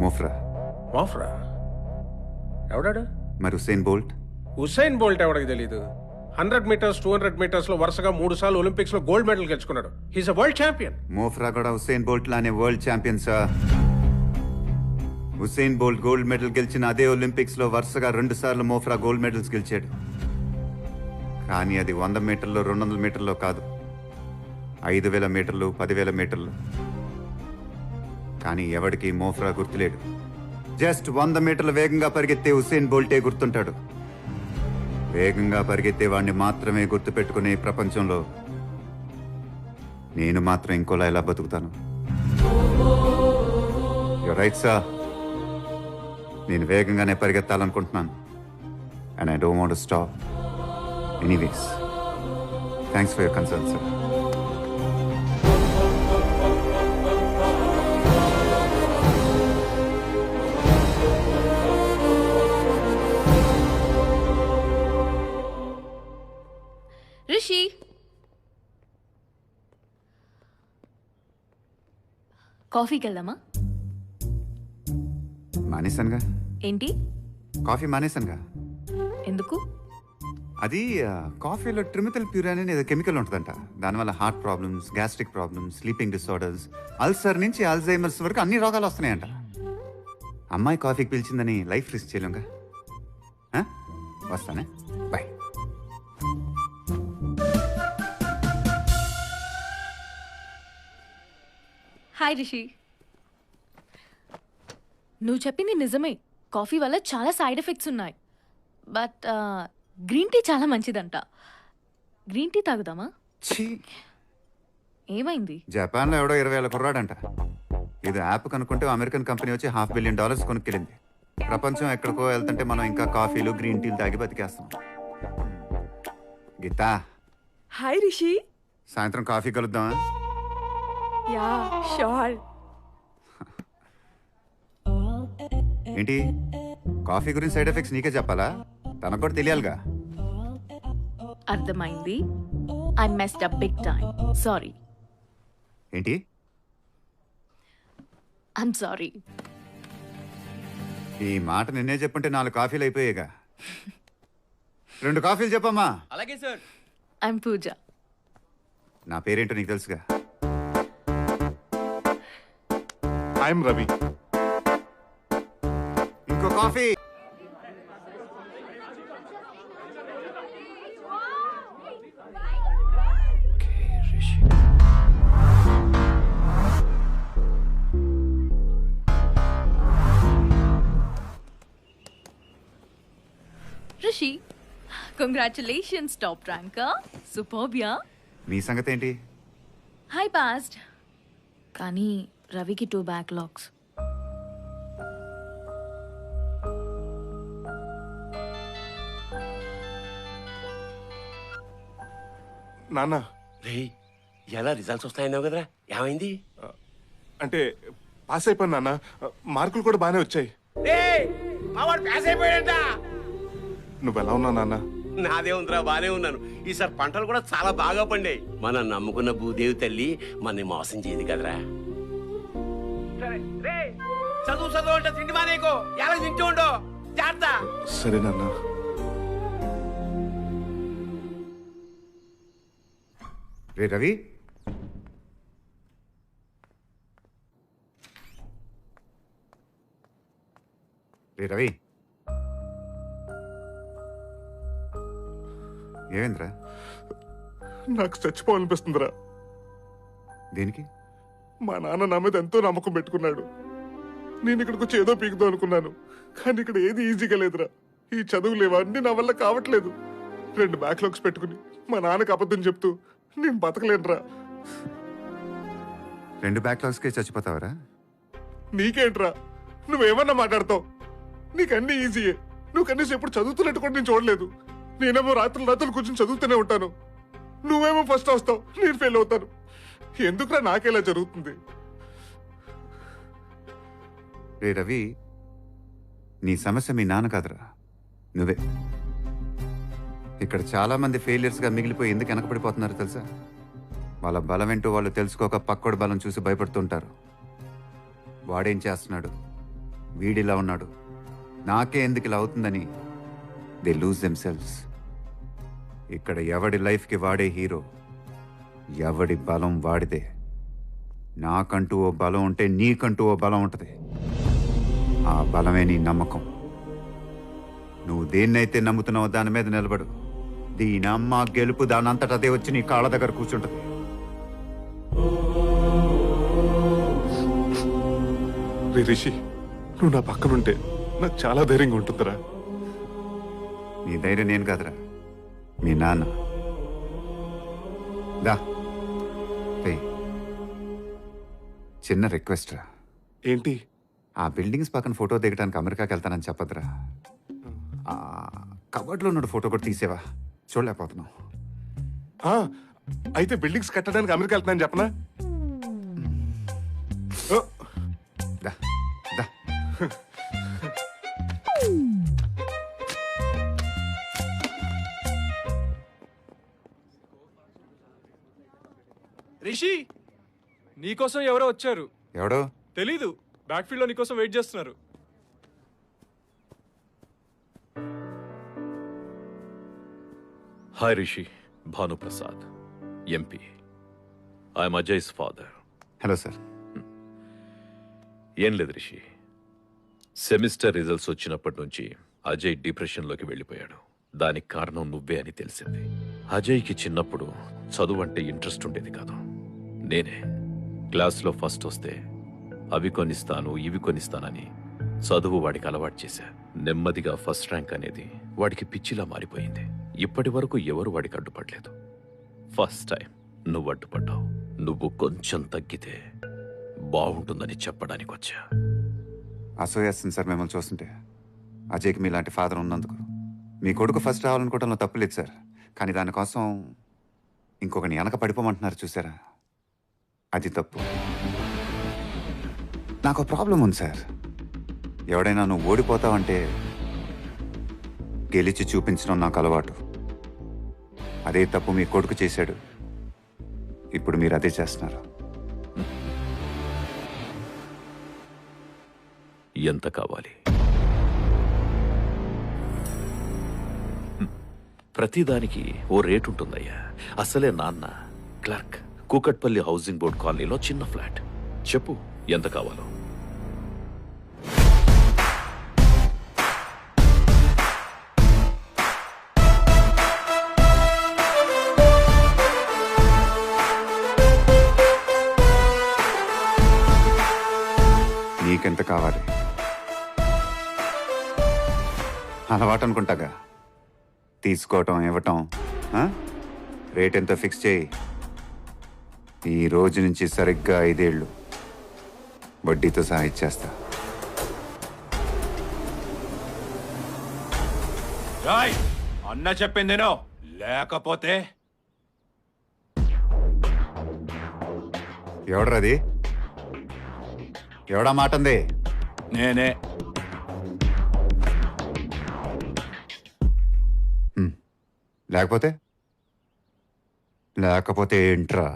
మోఫ్రా ఎవడాడు? మరి హుసేన్ బోల్ట్. హుసేన్ బోల్ట్ ఎవడికి తెలీదు? 100 మీటర్స్, 200 మీటర్స్ లో వరుసగా 3 సార్లు ఒలింపిక్స్ లో గోల్డ్ మెడల్ గెలుచుకున్నాడు. He's a world champion. Mo Farah కూడా హుసేన్ బోల్ట్ లానే world champion sir. Usain Bolt gold medal గెలిచిన అదే ఒలింపిక్స్ లో వరుసగా 2 సార్లు మోఫ్రా గోల్డ్ మెడల్స్ గెలిచాడు. కానీ అది 100 మీటర్లు, 200 మీటర్లో కాదు, 5000 మీటర్లు, 10,000 మీటర్లు. కానీ ఎవడికి మోఫ్రా గుర్తులేడు. జస్ట్ 100 మీటర్లు వేగంగా పరిగెత్తే హుసేన్ బోల్టే గుర్తుంటాడు. వేగంగా పరిగెత్తే వాడిని మాత్రమే గుర్తుపెట్టుకునే ప్రపంచంలో నేను మాత్రం ఇంకోలా ఎలా బతుకుతాను? You're right sir. నేను వేగంగానే పరిగెత్తాలనుకుంటున్నాను. And I don't want to stop. Anyways, thanks for your concern sir. Rishi, కాఫీకి వెళ్దామా? మానేశానుగా. ఏంటి? కాఫీ మానేశానుగా. ఎందుకు? అది కాఫీలో ట్రిమిథల్ ప్యూరాన్ అనే ఏదో కెమికల్ ఉంటుందంట. దానివల్ల heart problems, gastric problems, sleeping disorders, ulcer నుంచి అల్జైమర్స్ వరకు అన్ని రోగాలు వస్తున్నాయంట. అమ్మాయి కాఫీకి పిలిచిందని లైఫ్ రిస్క్ చేయలేంగా. వస్తానే, బాయ్. హాయ్ రిషి. నువ్వు చెప్పింది నిజమే. కాఫీ వల్ల చాలా సైడ్ ఎఫెక్ట్స్ ఉన్నాయి. బట్ గ్రీన్ టీ చాలా మంచిదంట. గ్రీన్ టీ తాగుదామా? ఏమైంది? జపాన్లో ఎవడో 20,000 కుర్రాడంట. ఇది యాప్ కనుక్కుంటే అమెరికన్ కంపెనీ వచ్చి $500 million కొనుక్కెళ్ళింది. ప్రపంచం ఎక్కడికో వెళ్తుంటే మనం ఇంకా కాఫీలు, గ్రీన్ టీలు తాగి బతికేస్తాం. గీతా. హాయ్ రిషి. సాయంత్రం కాఫీ కలుద్దామా? Yeah sure. ఏంటి కాఫీ గురించి సైడ్ ఎఫెక్ట్స్ నీకే చెప్పాలా? తనకు కూడా తెలియాలిగా. అర్థమైంది. I messed up big time. Sorry. ఏంటి? I'm sorry. ఈ మాట నిన్నే చెప్పుంటే 4 కాఫీలు అయిపోయేగా. 2 కాఫీలు చెప్పమ్మా. అలాగే సార్. ఐమ్ పూజ. నా పేరేంటో నీకు తెలుసుగా. ఐఎమ్ రవి. ఇంకో coffee. Rishi, congratulations, top ranker. Superb yeah. మీ సంగతి ఏంటి? High passed. కానీ రవికి 2 బ్యాక్లాగ్స్. నాన్న రే ఎలా రిజల్ట్స్ వస్తాయన్నావు కదరా, ఏమైంది? అంటే పాస్ అయిపోయాను నాన్న, మార్కులు కూడా బాగానే వచ్చాయి. పాస్ అయిపోయాడంట. నువ్వు ఎలా ఉన్నావు నాన్న? నాదే ఉందిరా, బానే ఉన్నాను. ఈసారి పంటలు కూడా చాలా బాగా పండాయి. మనం నమ్ముకున్న భూదేవి తల్లి మనని మోసం చేయదు కదరా. చదువు చదువు అంటే తిండి మానేకో, ఎలా తింటూ ఉండో జాగ్రత్త. సరే నాన్న. రే రవి, రే రవి, ఏమైందిరా? నాకు చచ్చిపోవాలనిపిస్తుందిరా. దేనికి? మా నాన్న నా మీద ఎంతో నమ్మకం పెట్టుకున్నాడు. నేను ఇక్కడికి వచ్చి ఏదో పీకుదాం అనుకున్నాను, కానీ ఇక్కడ ఏది ఈజీగా లేదురా. ఈ చదువులు ఇవన్నీ నా వల్ల కావట్లేదు. 2 బ్యాక్లాగ్స్ పెట్టుకుని మా నాన్నకి అబద్ధం చెప్తూ నేను బతకలేనురా. 2 బ్యాక్లాగ్స్కే చచ్చిపోతావరా? నీకేంట్రా, నువ్వేమన్నా మాట్లాడతావు? నీకన్నీ ఈజీయే. నువ్వు కనీసం ఎప్పుడు చదువుతున్నట్టు కూడా నేను చూడలేదు. నేనేమో రాత్రులు కూర్చొని చదువుతూనే ఉంటాను. నువ్వేమో ఫస్ట్ వస్తావు, నేను ఫెయిల్ అవుతాను. ఎందుకురా నాకేలా జరుగుతుంది? రే రవి, నీ సమస్య మీ నాన్న కాదురా, నువ్వే. ఇక్కడ చాలా మంది ఫెయిలియర్స్గా మిగిలిపోయి ఎందుకు వెనకబడిపోతున్నారు తెలుసా? వాళ్ళ బలం ఏంటో వాళ్ళు తెలుసుకోక పక్కోడి బలం చూసి భయపడుతుంటారు. వాడేం చేస్తున్నాడు, వీడిలా ఉన్నాడు, నాకే ఎందుకు ఇలా అవుతుందని దే లూజ్ దెమ్సెల్వ్స్. ఇక్కడ ఎవడి లైఫ్కి వాడే హీరో, ఎవడి బలం వాడిదే. నాకంటూ ఓ బలం ఉంటే నీకంటూ ఓ బలం ఉంటుంది. ఆ బలమే నీ నమ్మకం. నువ్వు దేన్నైతే నమ్ముతున్నావో దాని మీద నిలబడు. దీని అమ్మ గెలుపు దానంతట అదే వచ్చి నీ కాళ్ళ దగ్గర కూర్చుంటుంది. రిషి, నువ్వు నా పక్కనుంటే నాకు చాలా ధైర్యంగా ఉంటుందిరా. నీ ధైర్యం నేను కాదురా, మీ నాన్న. దా చిన్న రిక్వెస్ట్ రా. ఏంటి? ఆ బిల్డింగ్స్ పక్కన ఫోటో దిగడానికి అమెరికాకి వెళ్తానని చెప్పదురా. కబర్డ్లో ఉన్న ఫోటో కూడా తీసేవా? చూడలేకపోతున్నావు. అయితే బిల్డింగ్స్ కట్టడానికి అమెరికా వెళ్తున్నాను చెప్పనా? రిషి, నీకోసం ఎవరో వచ్చారు. ఎవడో తెలీదు, బ్యాక్ ఫీల్డ్ లో నీకోసం వెయిట్ చేస్తున్నారు. Hi Rishi, Bhanuprasad, MP. I'm Ajay's father. Hello sir. ఏం లేదు రిషి, సెమిస్టర్ రిజల్ట్స్ వచ్చినప్పటి నుంచి అజయ్ డిప్రెషన్లోకి వెళ్ళిపోయాడు. దానికి కారణం నువ్వే అని తెలిసింది. అజయ్కి చిన్నప్పుడు చదువు అంటే ఇంట్రెస్ట్ ఉండేది కాదు. నేనే క్లాస్లో ఫస్ట్ వస్తే అవి కొనిస్తాను ఇవి కొనిస్తానని చదువు వాడికి అలవాటు చేశా. నెమ్మదిగా ఫస్ట్ ర్యాంక్ అనేది వాడికి పిచ్చిలా మారిపోయింది. ఇప్పటి వరకు ఎవరు వాడికి అడ్డుపడలేదు. ఫస్ట్ టైం నువ్వు అడ్డుపడ్డావు. నువ్వు కొంచెం తగ్గితే బాగుంటుందని చెప్పడానికి వచ్చా. అసూయేస్తుంది సార్ మిమ్మల్ని చూస్తుంటే. అజయ్కి మీలాంటి ఫాదర్ ఉన్నందుకు. మీ కొడుకు ఫస్ట్ రావాలనుకోవడంలో తప్పులేదు సార్, కానీ దానికోసం ఇంకొకని వెనక పడిపోమంటున్నారు చూసారా, అది తప్పు. నాకు ప్రాబ్లం ఉంది సార్. ఎవడైనా నువ్వు ఓడిపోతావంటే గెలిచి చూపించడం నాకు అలవాటు. అదే తప్పు మీ కొడుకు చేశాడు. ఇప్పుడు మీరు అదే చేస్తున్నారు. ఎంత కావాలి? ప్రతిదానికి ఓ రేటు ఉంటుందయ్యా. అసలే నాన్న క్లర్క్, కూకట్పల్లి హౌసింగ్ బోర్డ్ కాలనీలో చిన్న ఫ్లాట్. చెప్పు ఎంత కావాలో. నీకెంత కావాలి? అలవాటు అనుకుంటాగా తీసుకోవటం ఇవ్వటం. రేట్ ఎంతో ఫిక్స్ చేయి. ఈ రోజు నుంచి సరిగ్గా 5 ఏళ్ళు వడ్డీతో సహా ఇచ్చేస్తా. రాయ్ అన్న చెప్పిందేనో, లేకపోతే ఎవడ్రది? ఎవడా మాటంది? నేనే. లేకపోతే లేకపోతే ఏంట్రా?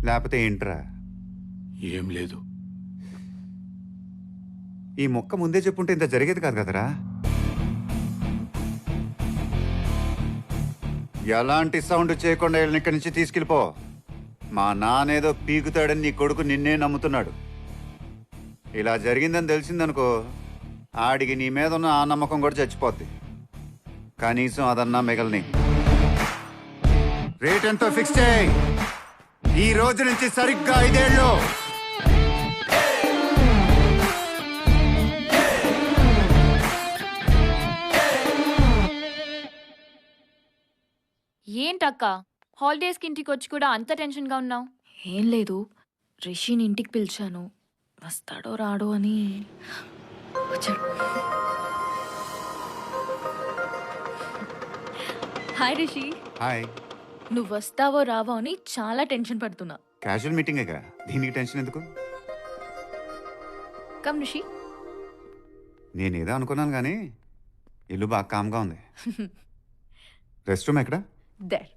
లేకపోతే ఏంట్రా? ఏం లేదు. ఈ మొక్క ముందే చెప్పుంటే ఇంత జరిగేది కాదు కదరా. ఎలాంటి సౌండ్ చేయకుండా వీళ్ళని ఇక్కడి నుంచి తీసుకెళ్ళిపో. మా నానేదో పీకుతాడని నీ కొడుకు నిన్నే నమ్ముతున్నాడు. ఇలా జరిగిందని తెలిసిందనుకో, ఆడికి నీ మీద ఉన్న ఆ నమ్మకం కూడా చచ్చిపోద్ది. కనీసం అదన్నా మిగల్ని. రేట్ ఎంతో ఫిక్స్ చేయి. ఈ రోజు నుంచి సరిగ్గా 5 ఏళ్ళు. ఏంటక్క హాలిడేస్కి ఇంటికి వచ్చి కూడా అంత టెన్షన్గా ఉన్నావు? ఏం లేదు, రిషిని ఇంటికి పిలిచాను, వస్తాడో రాడో అని. వచ్చాడు. హాయ్ రిషి. హాయ్. నువ్వు వస్తావో రావో అని చాలా టెన్షన్ పడుతున్నా. క్యాజువల్ మీటింగేగా, దీనికి టెన్షన్ ఎందుకు? కమ్ రిషి. నేనేదో అనుకున్నాను కానీ ఇల్లు బాగా కామ్గా ఉంది. రెస్ట్ రూమ్ ఎక్కడ? దేర్.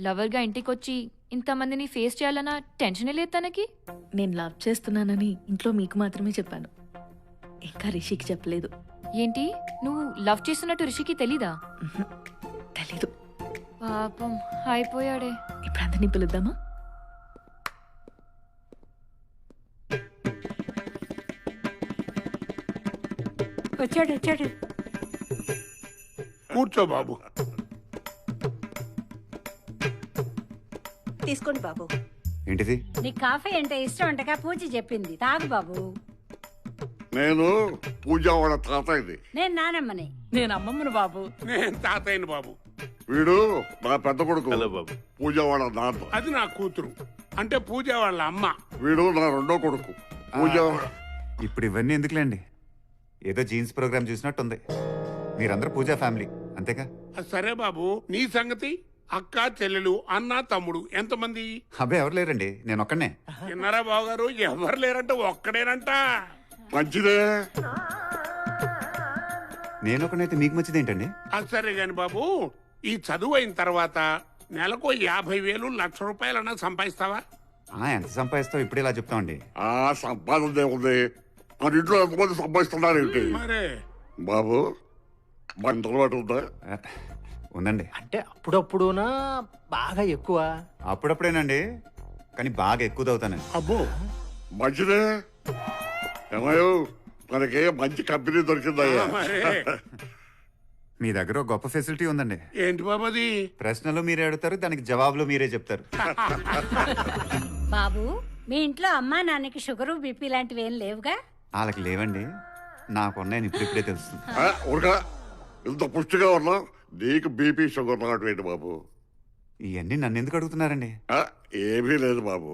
లవర్గా ఇంటికి వచ్చి ఇంతమందిని ఫేస్ చేయాలన్న టెన్షనే లేదు తనకి. నేను లవ్ చేస్తున్నానని ఇంట్లో మీకు మాత్రమే చెప్పాను, ఇంకా రిషికి చెప్పలేదు. ఏంటి, నువ్వు లవ్ చేస్తున్నట్టు రిషికి తెలీదా? తెలీదు. పాపం అయిపోయాడే. ఇప్పుడు అందరినీ పిలుద్దామా? వచ్చాడు. కూర్చో బాబు. తీసుకోండి బాబు. ఏంటిది? నీ కాఫీ అంటే ఇష్టం అంటగా పూజ చెప్పింది, తాగు బాబు. నేను పూజ వాళ్ళ తాతయ్యది. నేను నానమ్మని. నేను అమ్మమ్మను బాబు. నేను తాతయ్యని బాబు. వీడు నా పెద్ద కొడుకు. హలో బాబు. పూజ వాళ్ళ నాన్న. అది నా కూతురు, అంటే పూజ వాళ్ళ అమ్మ. వీడు నా రెండో కొడుకు. పూజ. ఇప్పుడు ఇవన్నీ ఎందుకులేండి, ఏదో జీన్స్ ప్రోగ్రామ్ చూసినట్టుంది. మీరందరూ పూజా ఫ్యామిలీ అంతేగా? సరే బాబు, నీ సంగతి? అక్క, చెల్లెలు, అన్న, తమ్ముడు ఎంతమంది? అబ్బాయి ఎవరు లేరండి, నేను ఒక్కనే. విన్నారా బావగారు, ఎవరు లేరంటే ఒక్కడేనంట. మంచిదే. నేను ఒకనైతే మీకు మంచిది ఏంటండి? సరే గాని బాబు, ఈ చదువు అయిన తర్వాత నెలకు 50,000 1,00,000 సంపాదిస్తావా? ఎంత సంపాదిస్తావు ఇప్పుడు ఇలా చెప్తామండి? సంపాదన ఉంది, మన ఇంట్లో ఎంతమంది సంపాదిస్తున్నారేంటి మరే బాబు? మంచి అలవాటు ఉందా? ఉందండి. అంటే అప్పుడప్పుడునా బాగా ఎక్కువ? అప్పుడప్పుడేనండి, కానీ బాగా ఎక్కువ అవుతానండి. అబ్బో మంచిదే. ఏమయ్యో, మనకి మంచి కంపెనీ దొరికిందయ్యా. మీ దగ్గర ఒక గొప్ప ఫెసిలిటీ ఉందండి. ఏంటి బాబు అది? ప్రశ్నలు మీరే అడుగుతారు, దానికి జవాబులు మీరే చెప్తారు. బాబు మీ ఇంట్లో అమ్మా నాన్నకి షుగరు బీపీ లాంటివి ఏం లేవుగా? వాళ్ళకి లేవండి, నాకున్నాయని ఇప్పుడిప్పుడే తెలుస్తుంది. ఊరుగా ఇంత పుష్టిగా ఉన్నా నీకు బీపీ షుగర్ రావటం బాబు? ఇవన్నీ నన్ను ఎందుకు అడుగుతున్నారండి? ఏమీ లేదు బాబు,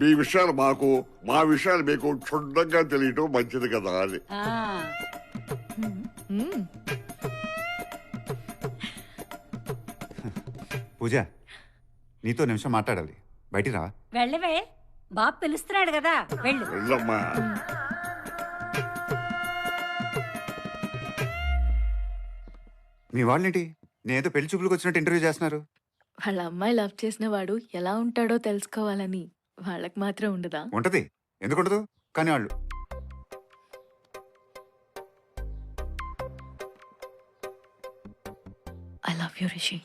మీ విషయాలు మాకు, మా విషయాలు మీకు క్షుణ్ణంగా తెలియటం మంచిది కదా అని. పూజ, నీతో నిమిషం మాట్లాడాలి, బయటికి రా. వెళ్ళవే, బాబు పిలుస్తున్నాడు కదా, వెళ్ళు. వెళ్ళమ్మా. మీ వాళ్ళేంటి నేనేదో పెళ్లి చూపులకు వచ్చినట్టు ఇంటర్వ్యూ చేస్తున్నారు? వాళ్ళ అమ్మాయి లవ్ చేసిన వాడు ఎలా ఉంటాడో తెలుసుకోవాలని వాళ్ళకి మాత్రం ఉండదా? ఉంటది, ఎందుకుండదు? కానీ వాళ్ళు ఐ లవ్ యూ రిషి.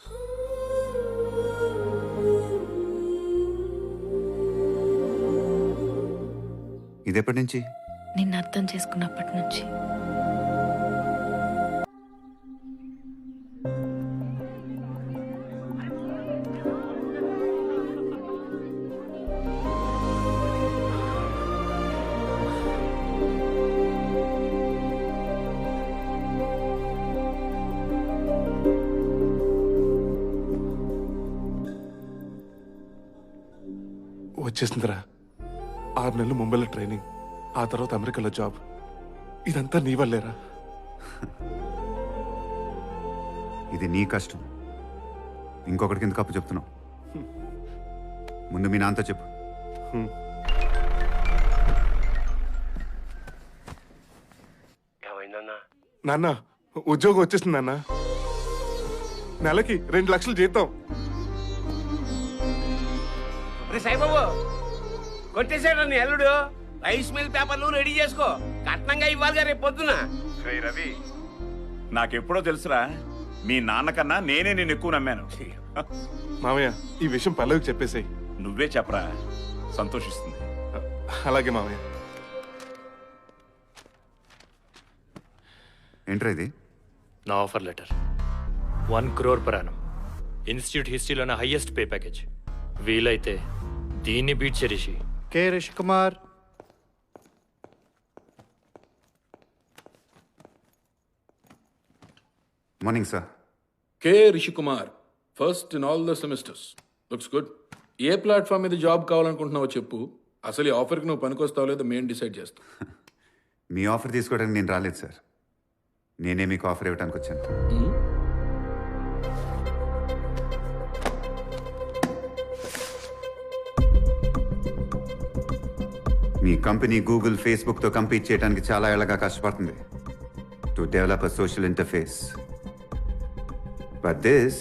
ఇదెప్పటి నుంచి? నిన్ను అర్థం చేసుకున్నప్పటి నుంచి. వచ్చేసిందిరా. 6 నెలలు ముంబైలో ట్రైనింగ్, ఆ తర్వాత అమెరికాలో జాబ్. ఇదంతా నీ వల్లేరా. ఇది నీ కష్టం, ఇంకొకటికి ఎందుకు అప్పు చెప్తున్నావు? ముందు మీ నాన్నతో చెప్పు. నాన్న, ఉద్యోగం వచ్చేసింది నాన్న. నెలకి 2 లక్షలు జీతం. సాయిబాబు కొట్టేశాడు నీ అల్లుడు. రైస్ మిల్ పేపర్లు రెడీ చేసుకో, కట్నంగా ఇవ్వాలిగా రేపు పొద్దున. రవి, నాకెప్పుడో తెలుసురా, మీ నాన్నకన్నా నేనే నేను ఎక్కువ నమ్మాను. మామయ్య, ఈ విషయం పల్లవికి చెప్పేసాయి. నువ్వే చెప్పరా, సంతోషిస్తుంది. అలాగే మామయ్య. ఏంట్రా ఇది? నా offer letter. 1 crore per annum. Institute హిస్టరీలోనే హైయెస్ట్ పే ప్యాకేజ్. వీలైతే దీన్ని బీట్ చేసి. K Rishi Kumar. Morning sir. K Rishi Kumar, first in all the semesters. Looks good. ఏ ప్లాట్ఫామ్ మీద జాబ్ కావాలనుకుంటున్నావో చెప్పు. అసలు ఈ ఆఫర్కి నువ్వు పనికొస్తావు లేదో మేము డిసైడ్ చేస్తాం. మీ ఆఫర్ తీసుకోవడానికి నేను రాలేదు సార్, నేనే మీకు ఆఫర్ ఇవ్వడానికి వచ్చాను. మీ కంపెనీ గూగుల్, ఫేస్బుక్తో కంపీట్ చేయడానికి చాలా ఏళ్ళగా కష్టపడుతుంది to develop a social interface. But this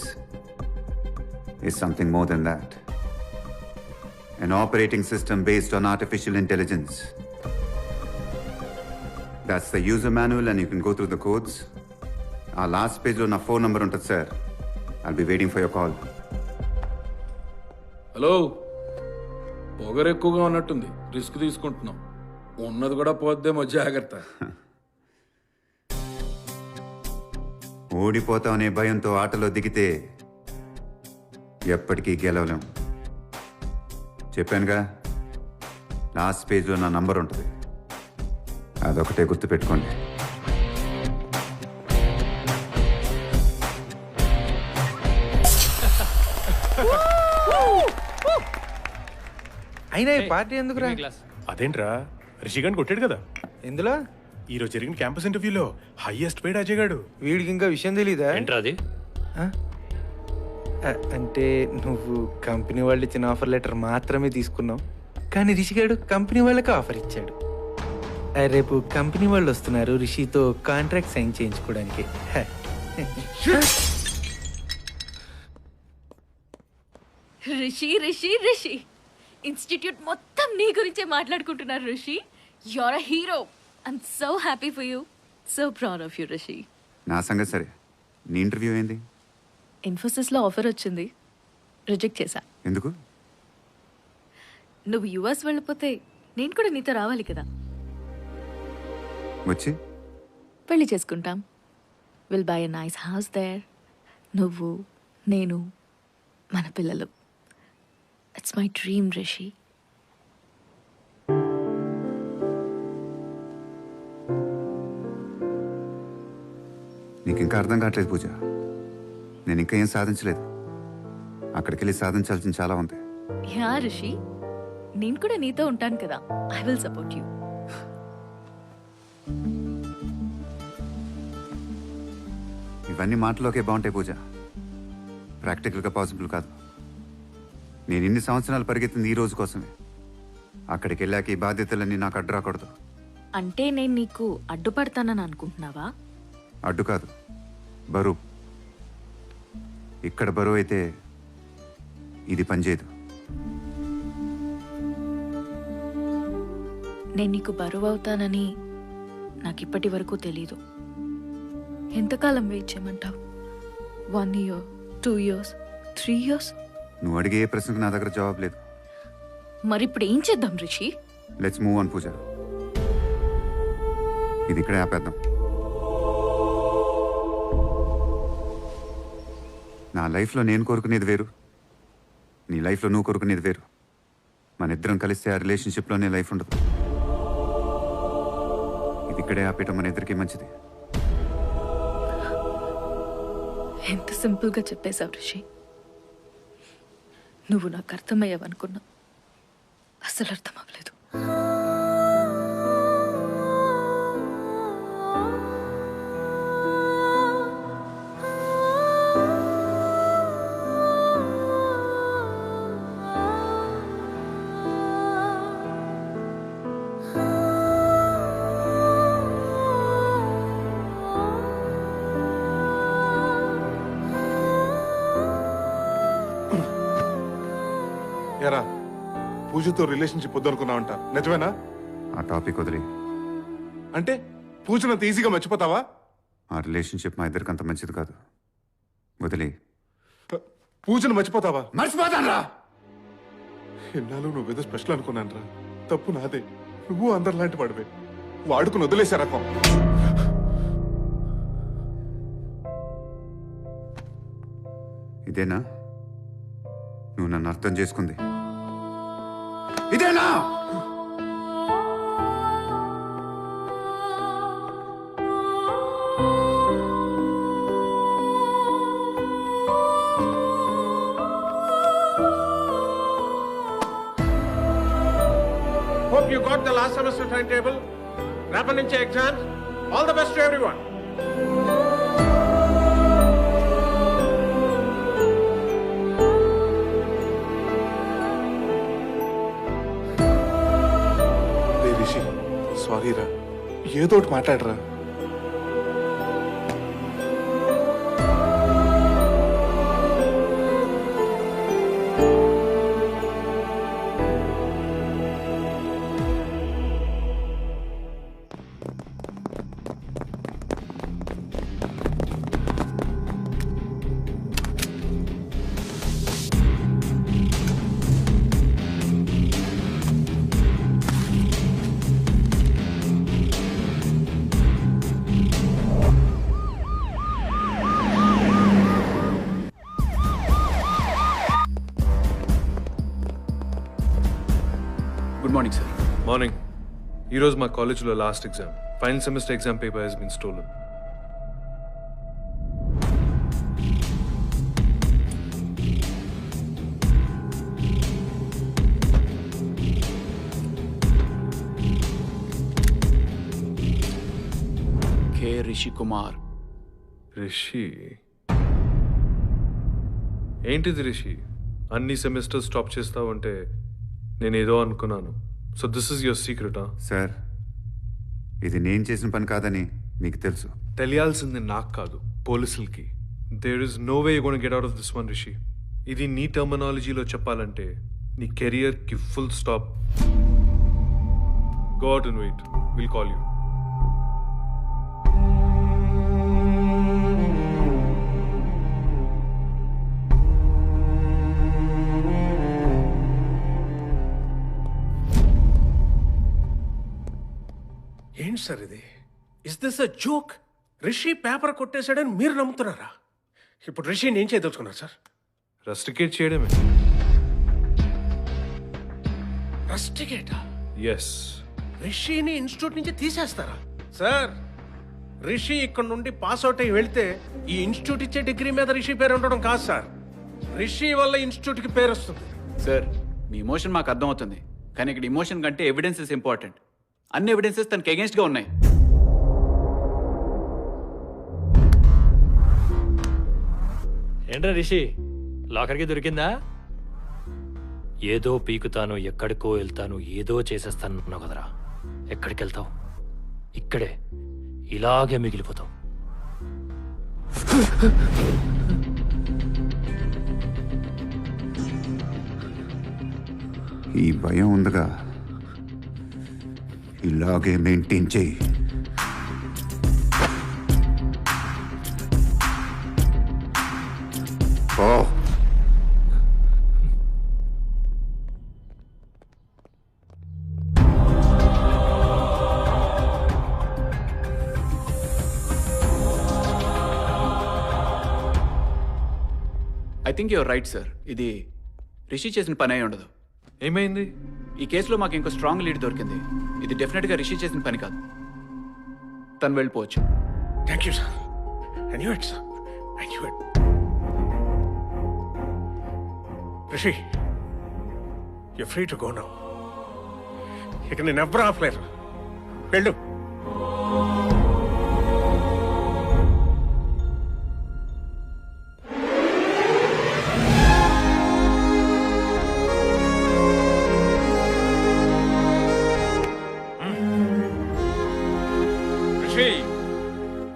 is something more than that. An operating system based on artificial intelligence. That's the user manual and you can go through the codes. Our last page on our phone number untad sir. I'll be waiting for your call. Hello, పొగరు ఎక్కువగా ఉన్నట్టుంది, రిస్క్ తీసుకుంటున్నాం. ఉన్నది కూడా పోద్దేమో, జాగ్రత్త. ఓడిపోతామనే భయంతో ఆటలో దిగితే ఎప్పటికీ గెలవలేం. చెప్పానుగా, లాస్ట్ పేజ్లో నా నంబర్ ఉంటుంది, అదొకటే గుర్తుపెట్టుకోండి. అయినా ఈ పార్టీ ఎందుకురా? అదేంట్రా, రిషిగాన్ని కొట్టాడు కదా ఎందులో? ఈరోజు జరిగిన క్యాంపస్ ఇంటర్వ్యూలో హైయెస్ట్ పేడ్ అజయ్ గాడు. వీడికి ఇంకా విషయం తెలీదా? ఏంట్రా అది? అంటే నువ్వు కంపెనీ వాళ్ళు ఇచ్చిన ఆఫర్ లెటర్ మాత్రమే తీసుకున్నావు, కానీ రిషిగాడు కంపెనీ వాళ్ళకి ఆఫర్ ఇచ్చాడు. రేపు కంపెనీ వాళ్ళు వస్తున్నారు రిషితో కాంట్రాక్ట్ సైన్ చేయించుకోవడానికి. రిషి రిషి రిషి, ఇన్స్టిట్యూట్ మొత్తం నీ గురించే మాట్లాడుకుంటున్నారు Rishi. You're a hero. I'm so happy for you, so proud of you Rishi. నా సంగతి సరే, నీ ఇంటర్వ్యూ ఏంది? ఇన్ఫోసిస్లో ఆఫర్ వచ్చింది, రిజెక్ట్ చేశా. ఎందుకు? నువ్వు యుఎస్ వెళ్ళిపోతే నేను కూడా నీతో రావాలి కదా. వచ్చి పెళ్లి చేసుకుంటాం. Will buy a nice house there. నువ్వు, నేను, మన పిల్లలు. It's my dream Rishi. నీకు ఇంకా అర్థం కావట్లేదు పూజ. నేను ఇంకా ఏం సాధించలేదు. అక్కడికి వెళ్ళి సాధించాల్సింది చాలా ఉంది. యా రిషి, నేను కూడా నీతో ఉంటాను కదా. I will support you. ఇవన్నీ మాటలోకే బాగుంటాయి పూజ, ప్రాక్టికల్గా పాసిబుల్ కాదు. నేను ఇన్ని సంవత్సరాలు పరిగెత్తింది ఈ రోజు కోసమే. అక్కడికి వెళ్ళాక ఈ బాధ్యతలన్నీ నాకు అడ్డు రాకూడదు. అంటే నేను నీకు అడ్డుపడతానని అనుకుంటున్నావా? అడ్డు కాదు, బరువు. ఇక్కడ బరువు అయితే ఇది పనిచేయదు. నేను నీకు బరువు అవుతానని నాకు ఇప్పటి వరకు తెలీదు. ఎంతకాలం వెయిట్ చేయమంటావు? 1 year, 2 years, 3 years? నువ్వు అడిగే ఏ ప్రశ్నకు నా దగ్గర జవాబు లేదు. మరి ఇప్పుడు ఏం చేద్దాం రిషి? లెట్స్ మూవ్ ఆన్ పూజ. ఇది ఇక్కడే ఆపేద్దాం. నా లైఫ్లో నేను కోరుకునేది వేరు, నీ లైఫ్లో నువ్వు కోరుకునేది వేరు. మన ఇద్దరం కలిస్తే ఆ రిలేషన్షిప్లోనే లైఫ్ ఉండదు. ఇది ఇక్కడే ఆపేయటం మన ఇద్దరికీ మంచిది. ఎంత సింపుల్గా చెప్పేశావు రిషి. నువ్వు నాకు అర్థమయ్యావనుకున్నా, అసలు అర్థం అవ్వలేదు. ఎరా, పూజతో రిలేషన్షిప్ వద్దనుకున్నావంట, నిజమేనా? ఆ టాపిక్ వదిలి. అంటే పూజనంత ఈజీగా మర్చిపోతావా? ఆ రిలేషన్షిప్ మా ఇద్దరికి అంత మంచిది కాదు, వదిలి. పూజను మర్చిపోతావా? మర్చిపోతాను. ఎన్నాళ్ళు నువ్వేదో స్పెషల్ అనుకున్నాను రా. తప్పు నాదే. నువ్వు అందరిలాంటి వాడివే. వాడుకుని వదిలేసే రకం. ఇదేనా నువ్వు నన్ను అర్థం చేసుకుంది? ఇదేనా? Hope you got the last semester timetable. రేపటి నుంచి exams. All the best to everyone. Rishi, sorry రా. ఏదో ఒకటి మాట్లాడరా. Good morning sir. మార్నింగ్. ఈరోజు మా కాలేజ్లో last exam. Final semester exam paper has been stolen. K Rishi Kumar. Rishi? ఏంటిది రిషి? అన్ని సెమిస్టర్స్ స్టాప్ చేస్తావంటే నేనేదో అనుకున్నాను. సో దిస్ ఇస్ యువర్ సీక్రెటా? సార్, ఇది నేను చేసిన పని కాదని మీకు తెలుసు. తెలియాల్సింది నాకు కాదు, పోలీసులకి. There is no way you gonna get out of this one Rishi. ఇది నీ టర్మినాలజీలో చెప్పాలంటే నీ కెరియర్కి full stop. Go out and wait. Will call you. ఏంటి సార్ ఇది? Is this a joke? Rishi paper కొట్టేశాడని మీరు నమ్ముతున్నారా? ఇప్పుడు రిషిని ఏం చేయదలుచుకున్నారు సార్? రస్టికేట్ చేయడమే. రస్టికేటా? ఎస్. రిషిని ఇన్స్టిట్యూట్ నుంచి తీసేస్తారా? సార్, రిషి ఇక్కడ నుండి పాస్ అవుట్ అయ్యి వెళ్తే ఈ ఇన్స్టిట్యూట్ ఇచ్చే డిగ్రీ మీద రిషి పేరు ఉండడం కాదు సార్. రిషి వల్ల ఇన్స్టిట్యూట్ కి పేరు వస్తుంది. సార్ మీ ఇమోషన్ మాకు అర్థమవుతుంది, కానీ ఇక్కడ ఇమోషన్ కంటే ఎవిడెన్సెస్ ఇంపార్టెంట్. అన్ని ఎవిడెన్సెస్ తనకి అగేన్స్ట్గా ఉన్నాయి. ఏంట్రా రిషి, లాకర్కి దొరికిందా? ఏదో పీకుతాను, ఎక్కడికో వెళ్తాను, ఏదో చేసేస్తాను అన్నావు కదరా. ఎక్కడికి వెళ్తావు? ఇక్కడే ఇలాగే మిగిలిపోతావు. ఈ భయం ఉందిగా, ఇలాగే మెయింటైన్ చేయి. Oh I think your right sir. ఇది రిషి చేసిన పని అయి ఉండదు. ఏమైంది? ఈ కేసులో మాకు ఇంకో స్ట్రాంగ్ లీడ్ దొరికింది. ఇది డెఫినెట్గా రిషి చేసిన పని కాదు. తను వెళ్ళిపోవచ్చు. Thank you sir. I knew it, sir. I knew it. Rishi, you're free to go now. ఇక నేను ఎవ్వరూ ఆపలేరు. వెళ్ళు.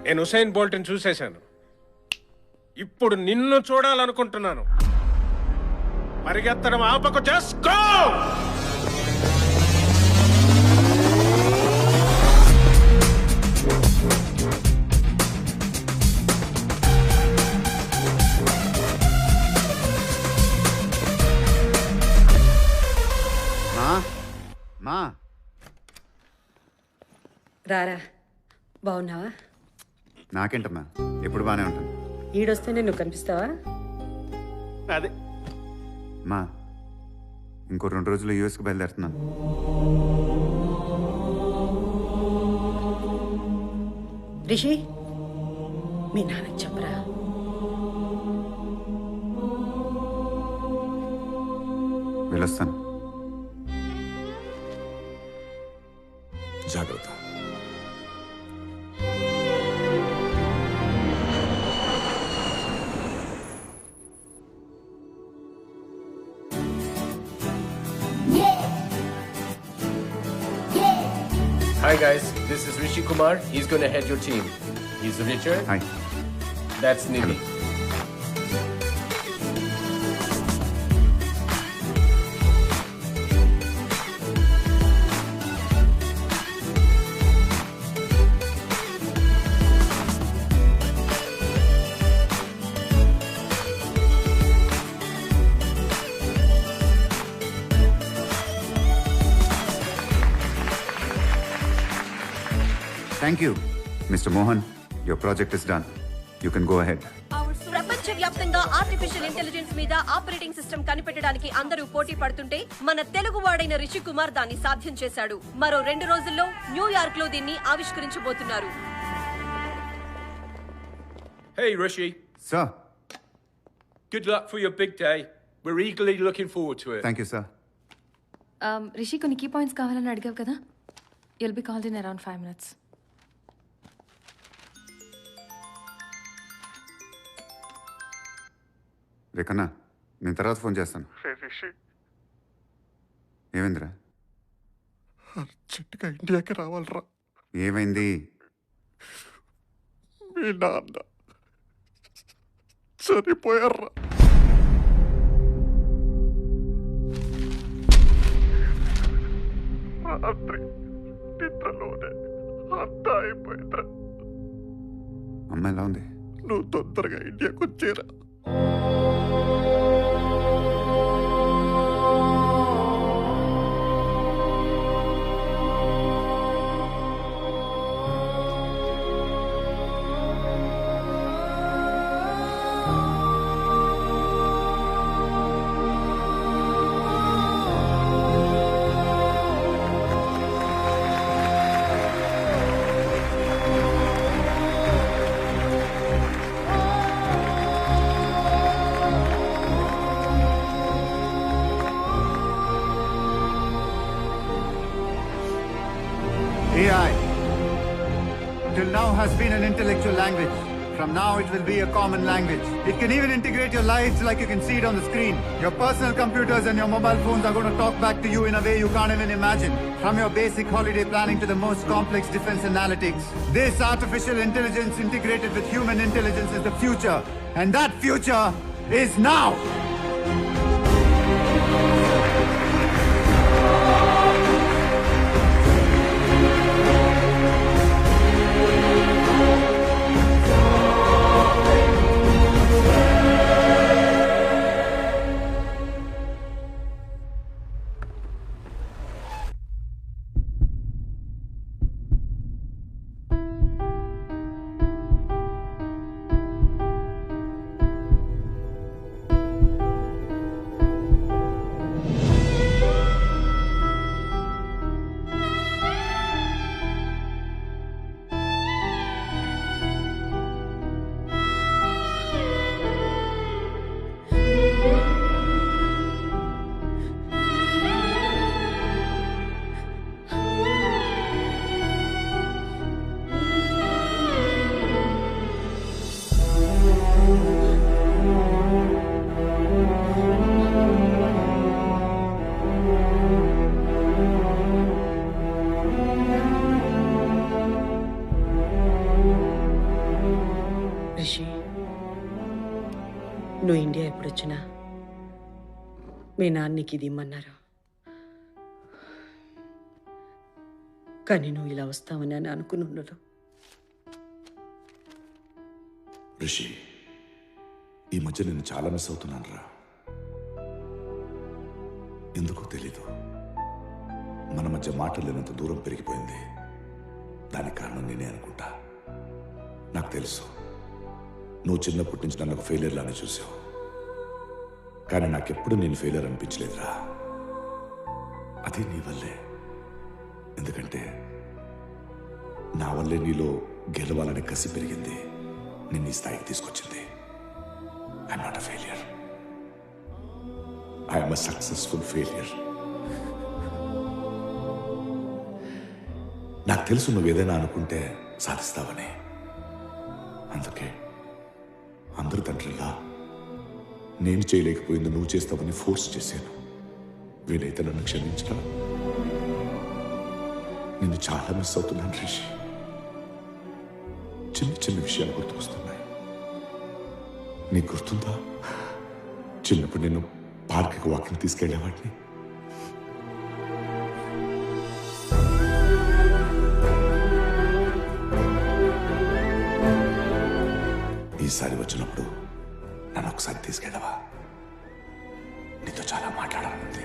నేను హుసేన్ బోల్ట్ని చూసేశాను. ఇప్పుడు నిన్ను చూడాలనుకుంటున్నాను. పరిగెత్తడం ఆపకు. Just go. మా రారా, బాగున్నావా? నాకేంటమ్మా, ఎప్పుడు బాగానే ఉంటాను. ఈడొస్తేనే నువ్వు కనిపిస్తావా? అదే మా ఇంకో 2 రోజుల్లో యూఎస్కి బయలుదేరుతున్నాను. రిషి, మీ నాన్నకి చెప్పరా. వెళ్ళొస్తాను. జాగ్రత్త. Hi guys, this is Rishi Kumar. He's going to head your team. He's Richard. Hi. That's Nidhi. Thank you, Mr. Mohan. Your project is done. You can go ahead. ప్రపంచవ్యాప్తంగా ఆర్టిఫిషియల్ ఇంటెలిజెన్స్ మీద ఆపరేటింగ్ సిస్టమ్ కనిపెట్టడానికి అందరూ పోటీ పడుతుంటే మన తెలుగువాడైన రిషి కుమార్ దాన్ని సాధ్యం చేశాడు. మరో 2 రోజుల్లో న్యూయార్క్ లో దీన్ని ఆవిష్కరించబోతున్నారు. Hey Rishi. Sir. Good luck for your big day. We're eagerly looking forward to it. Thank you, sir. Rishi, కొన్ని కీ పాయింట్స్ కావాలని అడిగావు కదా. You'll be called in around 5 minutes. రేఖన్నా, నేను తర్వాత ఫోన్ చేస్తాను. ఏమైందిరా? అర్జెంటుగా ఇండియాకి రావాలరా. ఏమైంది? మీ నాన్న చనిపోయారా. రాత్రి నిద్రలోనే అంతా అయిపోయిందిరా. అమ్మ ఎలా ఉంది? నువ్వు తొందరగా ఇండియాకి వచ్చేరా. has been an intellectual language. From now it will be a common language. It can even integrate your lives like you can see it on the screen. Your personal computers and your mobile phones are going to talk back to you in a way you can't even imagine. From your basic holiday planning to the most complex defense analytics. This artificial intelligence integrated with human intelligence is the future. And that future is now! నువ్వు ఇండియా ఎప్పుడు వచ్చినా మీ నాన్నకి ఇది ఇమ్మన్నారు. కానీ నువ్వు ఇలా వస్తావని అని అనుకుని ఉండదు. రిషి, ఈ మధ్య నేను చాలా మిస్ అవుతున్నాను రా. ఎందుకో తెలీదు, మన మధ్య మాటలు లేనంత దూరం పెరిగిపోయింది. దానికి కారణం నేనే అనుకుంటా. నాకు తెలుసు నువ్వు చిన్నప్పటి నుంచి నన్ను ఒక ఫెయిలియర్ లానే చూసావు, కానీ నాకెప్పుడు నేను ఫెయిలియర్ అనిపించలేదురా. అది నీ వల్లే. ఎందుకంటే నా వల్లే నీలో గెలవాలనే కసి పెరిగింది, నిన్ను ఈ స్థాయికి తీసుకొచ్చింది. I'm not a failure, I'm a successful failure. నాకు తెలుసు నువ్వు ఏదైనా అనుకుంటే సాధిస్తావని. అందుకే అందరు తండ్రిలా నేను చేయలేకపోయింది నువ్వు చేస్తావని ఫోర్స్ చేశాను. వీలైతే నన్ను క్షమించరా. నిన్ను చాలా మిస్ అవుతున్నాను రిషి. చిన్న చిన్న విషయాలు గుర్తుకొస్తున్నాయి. నీకు గుర్తుందా చిన్నప్పుడు నేను పార్క్కి వాకింగ్ తీసుకెళ్లేవాడిని? ఈసారి వచ్చినప్పుడు నన్ను ఒకసారి తీసుకెళ్ళవా? నీతో చాలా మాట్లాడాలనుంది.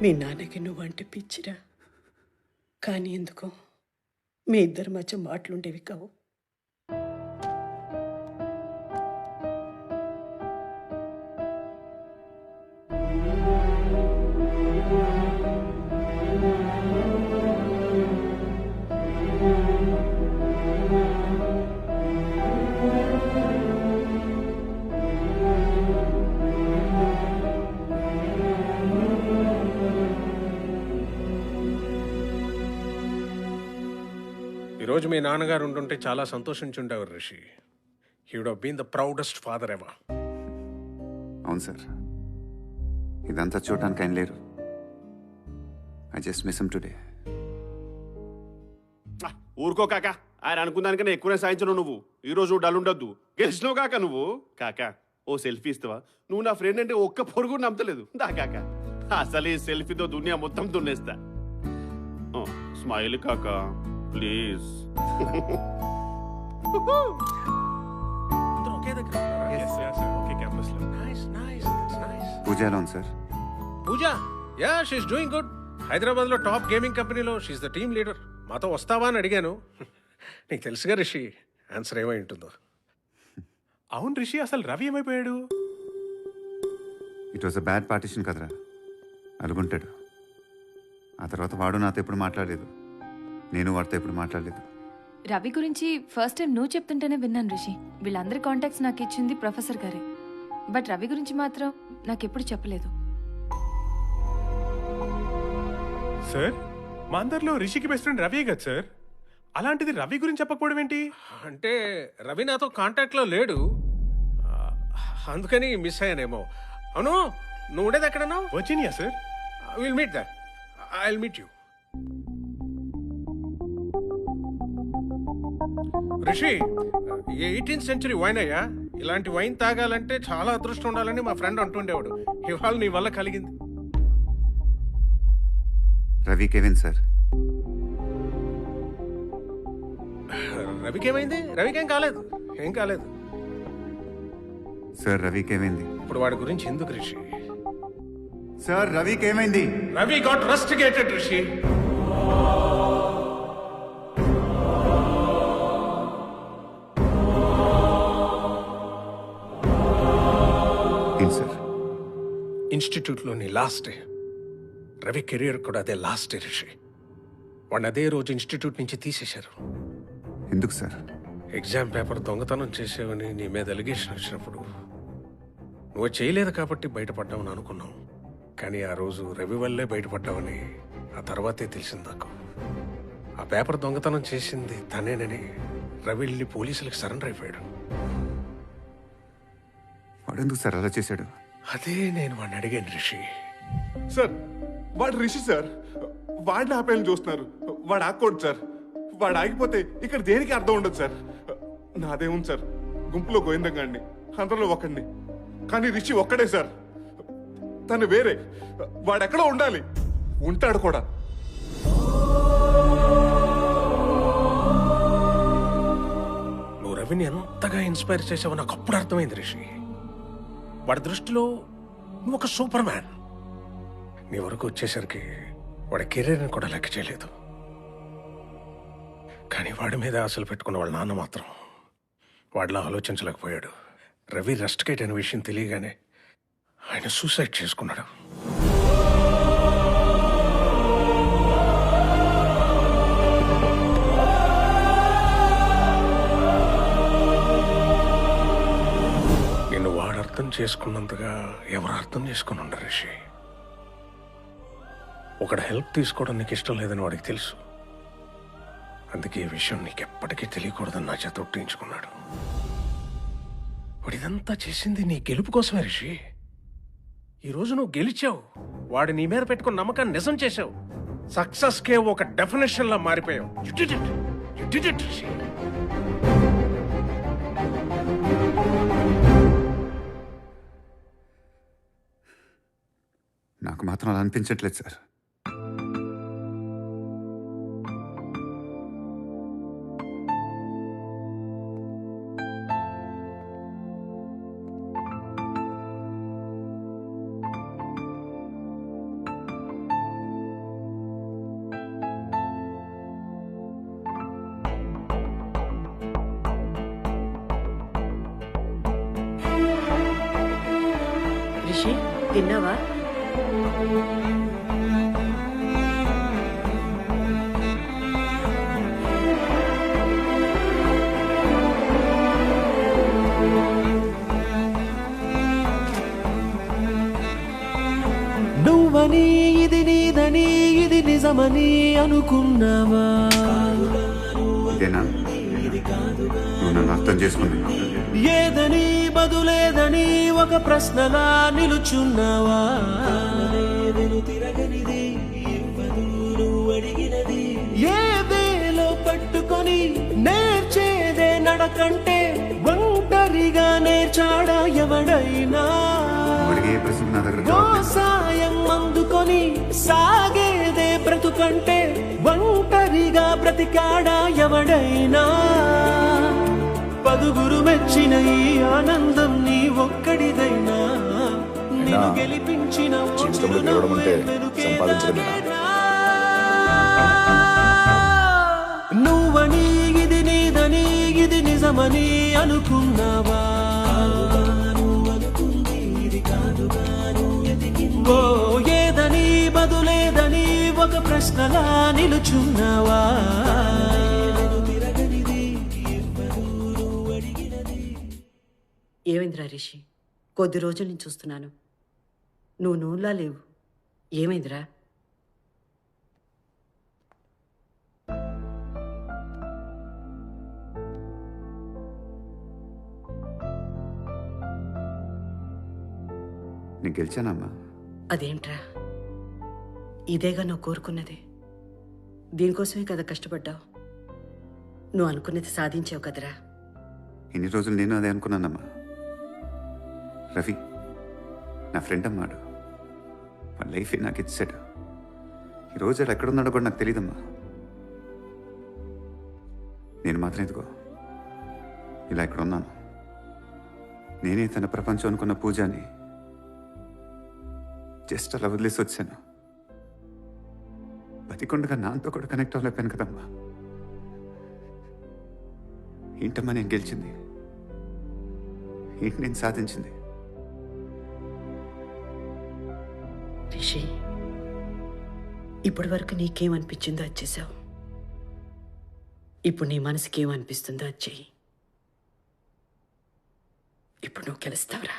మీ నాన్నకి నువ్వంటే పిచ్చిరా, కానీ ఎందుకో మీ ఇద్దరి మధ్య మాటలుండేవి కావు. ఈరోజు మీ నాన్నగారు ఉంటుంటే చాలా సంతోషించుండేవారు Rishi. He would have been the proudest father ever. అవును సార్, ఇదంతా చూడటానికి ఆయన లేరు. I just miss him today. ఊరుకో కాక, ఆయన అనుకున్నానికన్నా ఎక్కువనే సాయించను నువ్వు. ఈ రోజు డల్ ఉండొద్దు, గెలిచినావు కాక నువ్వు. కాక ఓ సెల్ఫీ ఇస్తావా? నువ్వు నా ఫ్రెండ్ అంటే ఒక్క పొరుగు నమ్మతలేదు. దా కాక, అసలు ఈ సెల్ఫీతో దునియా మొత్తం దున్నేస్తా. స్మైల్ కాక ప్లీజ్. పూజ ఎలా ఉంది సార్? పూజ, యా షీఈస్ డూయింగ్ గుడ్. హైదరాబాద్లో టాప్ గేమింగ్ కంపెనీలో షీఈస్ ద టీమ్ లీడర్. మాతో వస్తావా అని అడిగాను. నీకు తెలుసుగా రిషి, ఆన్సర్ ఏమై ఉంటుందో. అవును రిషి, అసలు రవి ఏమైపోయాడు? It was a bad partition కదరా, అనుకుంటాడు. ఆ తర్వాత వాడు నాతో ఎప్పుడు మాట్లాడలేదు. నేను వాడితో ఎప్పుడు మాట్లాడలేదు. రవి గురించి ఫస్ట్ టైం నువ్వు చెప్తుంటేనే విన్నాను రిషి. వీళ్ళందరి కాంటాక్ట్స్ నాకు ఇచ్చింది ప్రొఫెసర్ గారే, బట్ రవి గురించి మాత్రం నాకెప్పుడు చెప్పలేదు. సార్, మా అందరిలో రిషికి బెస్ట్ ఫ్రెండ్ రవి కదా సార్. అలాంటిది రవి గురించి చెప్పకపోవడం ఏంటి? అంటే రవి నాతో కాంటాక్ట్లో లేడు, అందుకని మిస్ అయ్యానేమో. అవును, నువ్వు ఉండేది ఎక్కడన్నా? Virginia sir. Will meet that. I will meet you. Rishi, 18th century wine అయ్యా. ఇలాంటి వైన్ తాగాలంటే చాలా అదృష్టం ఉండాలని మా ఫ్రెండ్ అంటుండేవాడు. ఇవాళ నీ వల్ల కలిగింది. రవి కేవిన్ సార్. రవికేమైంది? రవికేం కాలేదు, ఏం కాలేదు సార్. రవికేమైంది? ఇప్పుడు వాడి గురించి ఎందుకు రిషి? సార్, రవికేమైంది? Ravi got rusticated Rishi. ఏం సార్? ఇన్స్టిట్యూట్లోని లాస్ట్ డే. రవి కెరీర్ కూడా అదే లాస్ట్ డే రిషి. వాడిని అదే రోజు ఇన్స్టిట్యూట్ నుంచి తీసేశారు. ఎందుకు సార్? ఎగ్జామ్ పేపర్ దొంగతనం చేసేవని నీ మీద ఎలిగేషన్ వచ్చినప్పుడు నువ్వు చేయలేదు కాబట్టి బయటపడ్డావని అనుకున్నావు. కానీ ఆ రోజు రవి వల్లే బయటపడ్డావని ఆ తర్వాతే తెలిసింది నాకు. ఆ పేపర్ దొంగతనం చేసింది తనేనని రవి వెళ్ళి పోలీసులకు సరెండర్ అయిపోయాడు. వాడెందుకు సార్ అలా చేశాడు? అదే నేను వాడిని అడిగాను రిషి. సార్, వాడు రిషి సార్. వాడిని ఆపేయాలని చూస్తున్నారు. వాడు ఆగకూడదు సార్. వాడు ఆగిపోతే ఇక్కడ దేనికి అర్థం ఉండదు సార్. నాదేముంది సార్, గుంపులో గోవిందంగాడిని, అందరిలో ఒకడిని. కానీ రిషి ఒక్కడే సార్. తను వేరే. వాడెక్కడో ఉండాలి, ఉంటాడు కూడా. నువ్వు రవిని ఎంతగా ఇన్స్పైర్ చేసావో నాకు అప్పుడు అర్థమైంది రిషి. వాడి దృష్టిలో నువ్వు ఒక సూపర్ మ్యాన్. నీ వరకు వచ్చేసరికి వాడి కెరీర్ని కూడా లెక్క చేయలేదు. కానీ వాడి మీద ఆశలు పెట్టుకున్న వాళ్ళ నాన్న మాత్రం వాడిలా ఆలోచించలేకపోయాడు. రవి రస్టికేట్ అనే విషయం తెలియగానే ఆయన సూసైడ్ చేసుకున్నాడు. నిన్ను వాడు అర్థం చేసుకున్నంతగా ఎవరు అర్థం చేసుకుని ఉండరు రిషి. ఒకడు హెల్ప్ తీసుకోవడం నీకు ఇష్టం లేదని వాడికి తెలుసు. అందుకే ఈ విషయం నీకెప్పటికీ తెలియకూడదని నా చేత ఒట్టించుకున్నాడు. వాడు ఇదంతా చేసింది నీ గెలుపు కోసమే రిషి. ఈరోజు నువ్వు గెలిచావు. వాడు నీ మీద పెట్టుకున్న నమ్మకాన్ని నిజం చేశావు. సక్సెస్ కే ఒక డెఫినేషన్ లా మారిపోయావు. You did it. You did it, Rishi. నాకు మాత్రం అలా అనిపించట్లేదు సార్. రిషి, తిన్నావా? నువ్వని ఇది నీదని ఇది నిజమని అనుకున్నావా? ఇదేనా నువ్వు నన్ను అర్థం చేసుకుంది? ఏదని బదులేదని ఒక ప్రశ్నలా నిలుచున్నావా? ఏ వేలో పట్టుకొని నేర్చేదే నడకంటే ఒంటరిగా నేర్చాడా ఎవడైనా? సాయం అందుకొని సాగేదే బ్రతుకంటే ఒంటరిగా బ్రతికాడా ఎవడైనా? పదుగురు మెచ్చిన ఈ ఆనందం నీ ఒక్కడిదైనా? నిన్ను గెలిపించిన నువ్వని ఇది నీదని ఇది నిజమని అనుకున్నావా? ఓ ఏదని బదులేదని ఒక ప్రశ్నలా నిలుచున్నావా ఏమైందిరా రిషి? కొద్ది రోజుల నుంచి చూస్తున్నాను, నువ్వు నూనెలా లేవు. ఏమైందిరా? నేను గెలిచానమ్మా. అదేంట్రా, ఇదేగా నువ్వు కోరుకున్నది. దీనికోసమే కదా కష్టపడ్డావు. నువ్వు అనుకున్నది సాధించావు కదరా. ఇన్ని రోజులు నేను అదే అనుకున్నానమ్మా. రవి నా ఫ్రెండ్ అమ్మాడు, మన లైఫ్ నాకు ఇచ్చాడు. ఈరోజు అలా ఎక్కడున్నాడో కూడా నాకు తెలియదమ్మా. నేను మాత్రం ఇదిగో ఇలా ఇక్కడ ఉన్నాను. నేనే తన ప్రపంచం అనుకున్న పూజని జస్ట్ అలా వదిలేసి వచ్చాను. బతికొండగా నాతో కూడా కనెక్ట్ అవ్వలేపాను కదమ్మా. ఏంటమ్మా నేను గెలిచింది? ఏంటి నేను సాధించింది? రిషి, ఇప్పటి వరకు నీకేమనిపించిందో అది చేసావు. ఇప్పుడు నీ మనసుకి ఏమనిపిస్తుందో అది చెయ్యి. ఇప్పుడు నువ్వు గెలుస్తావురా.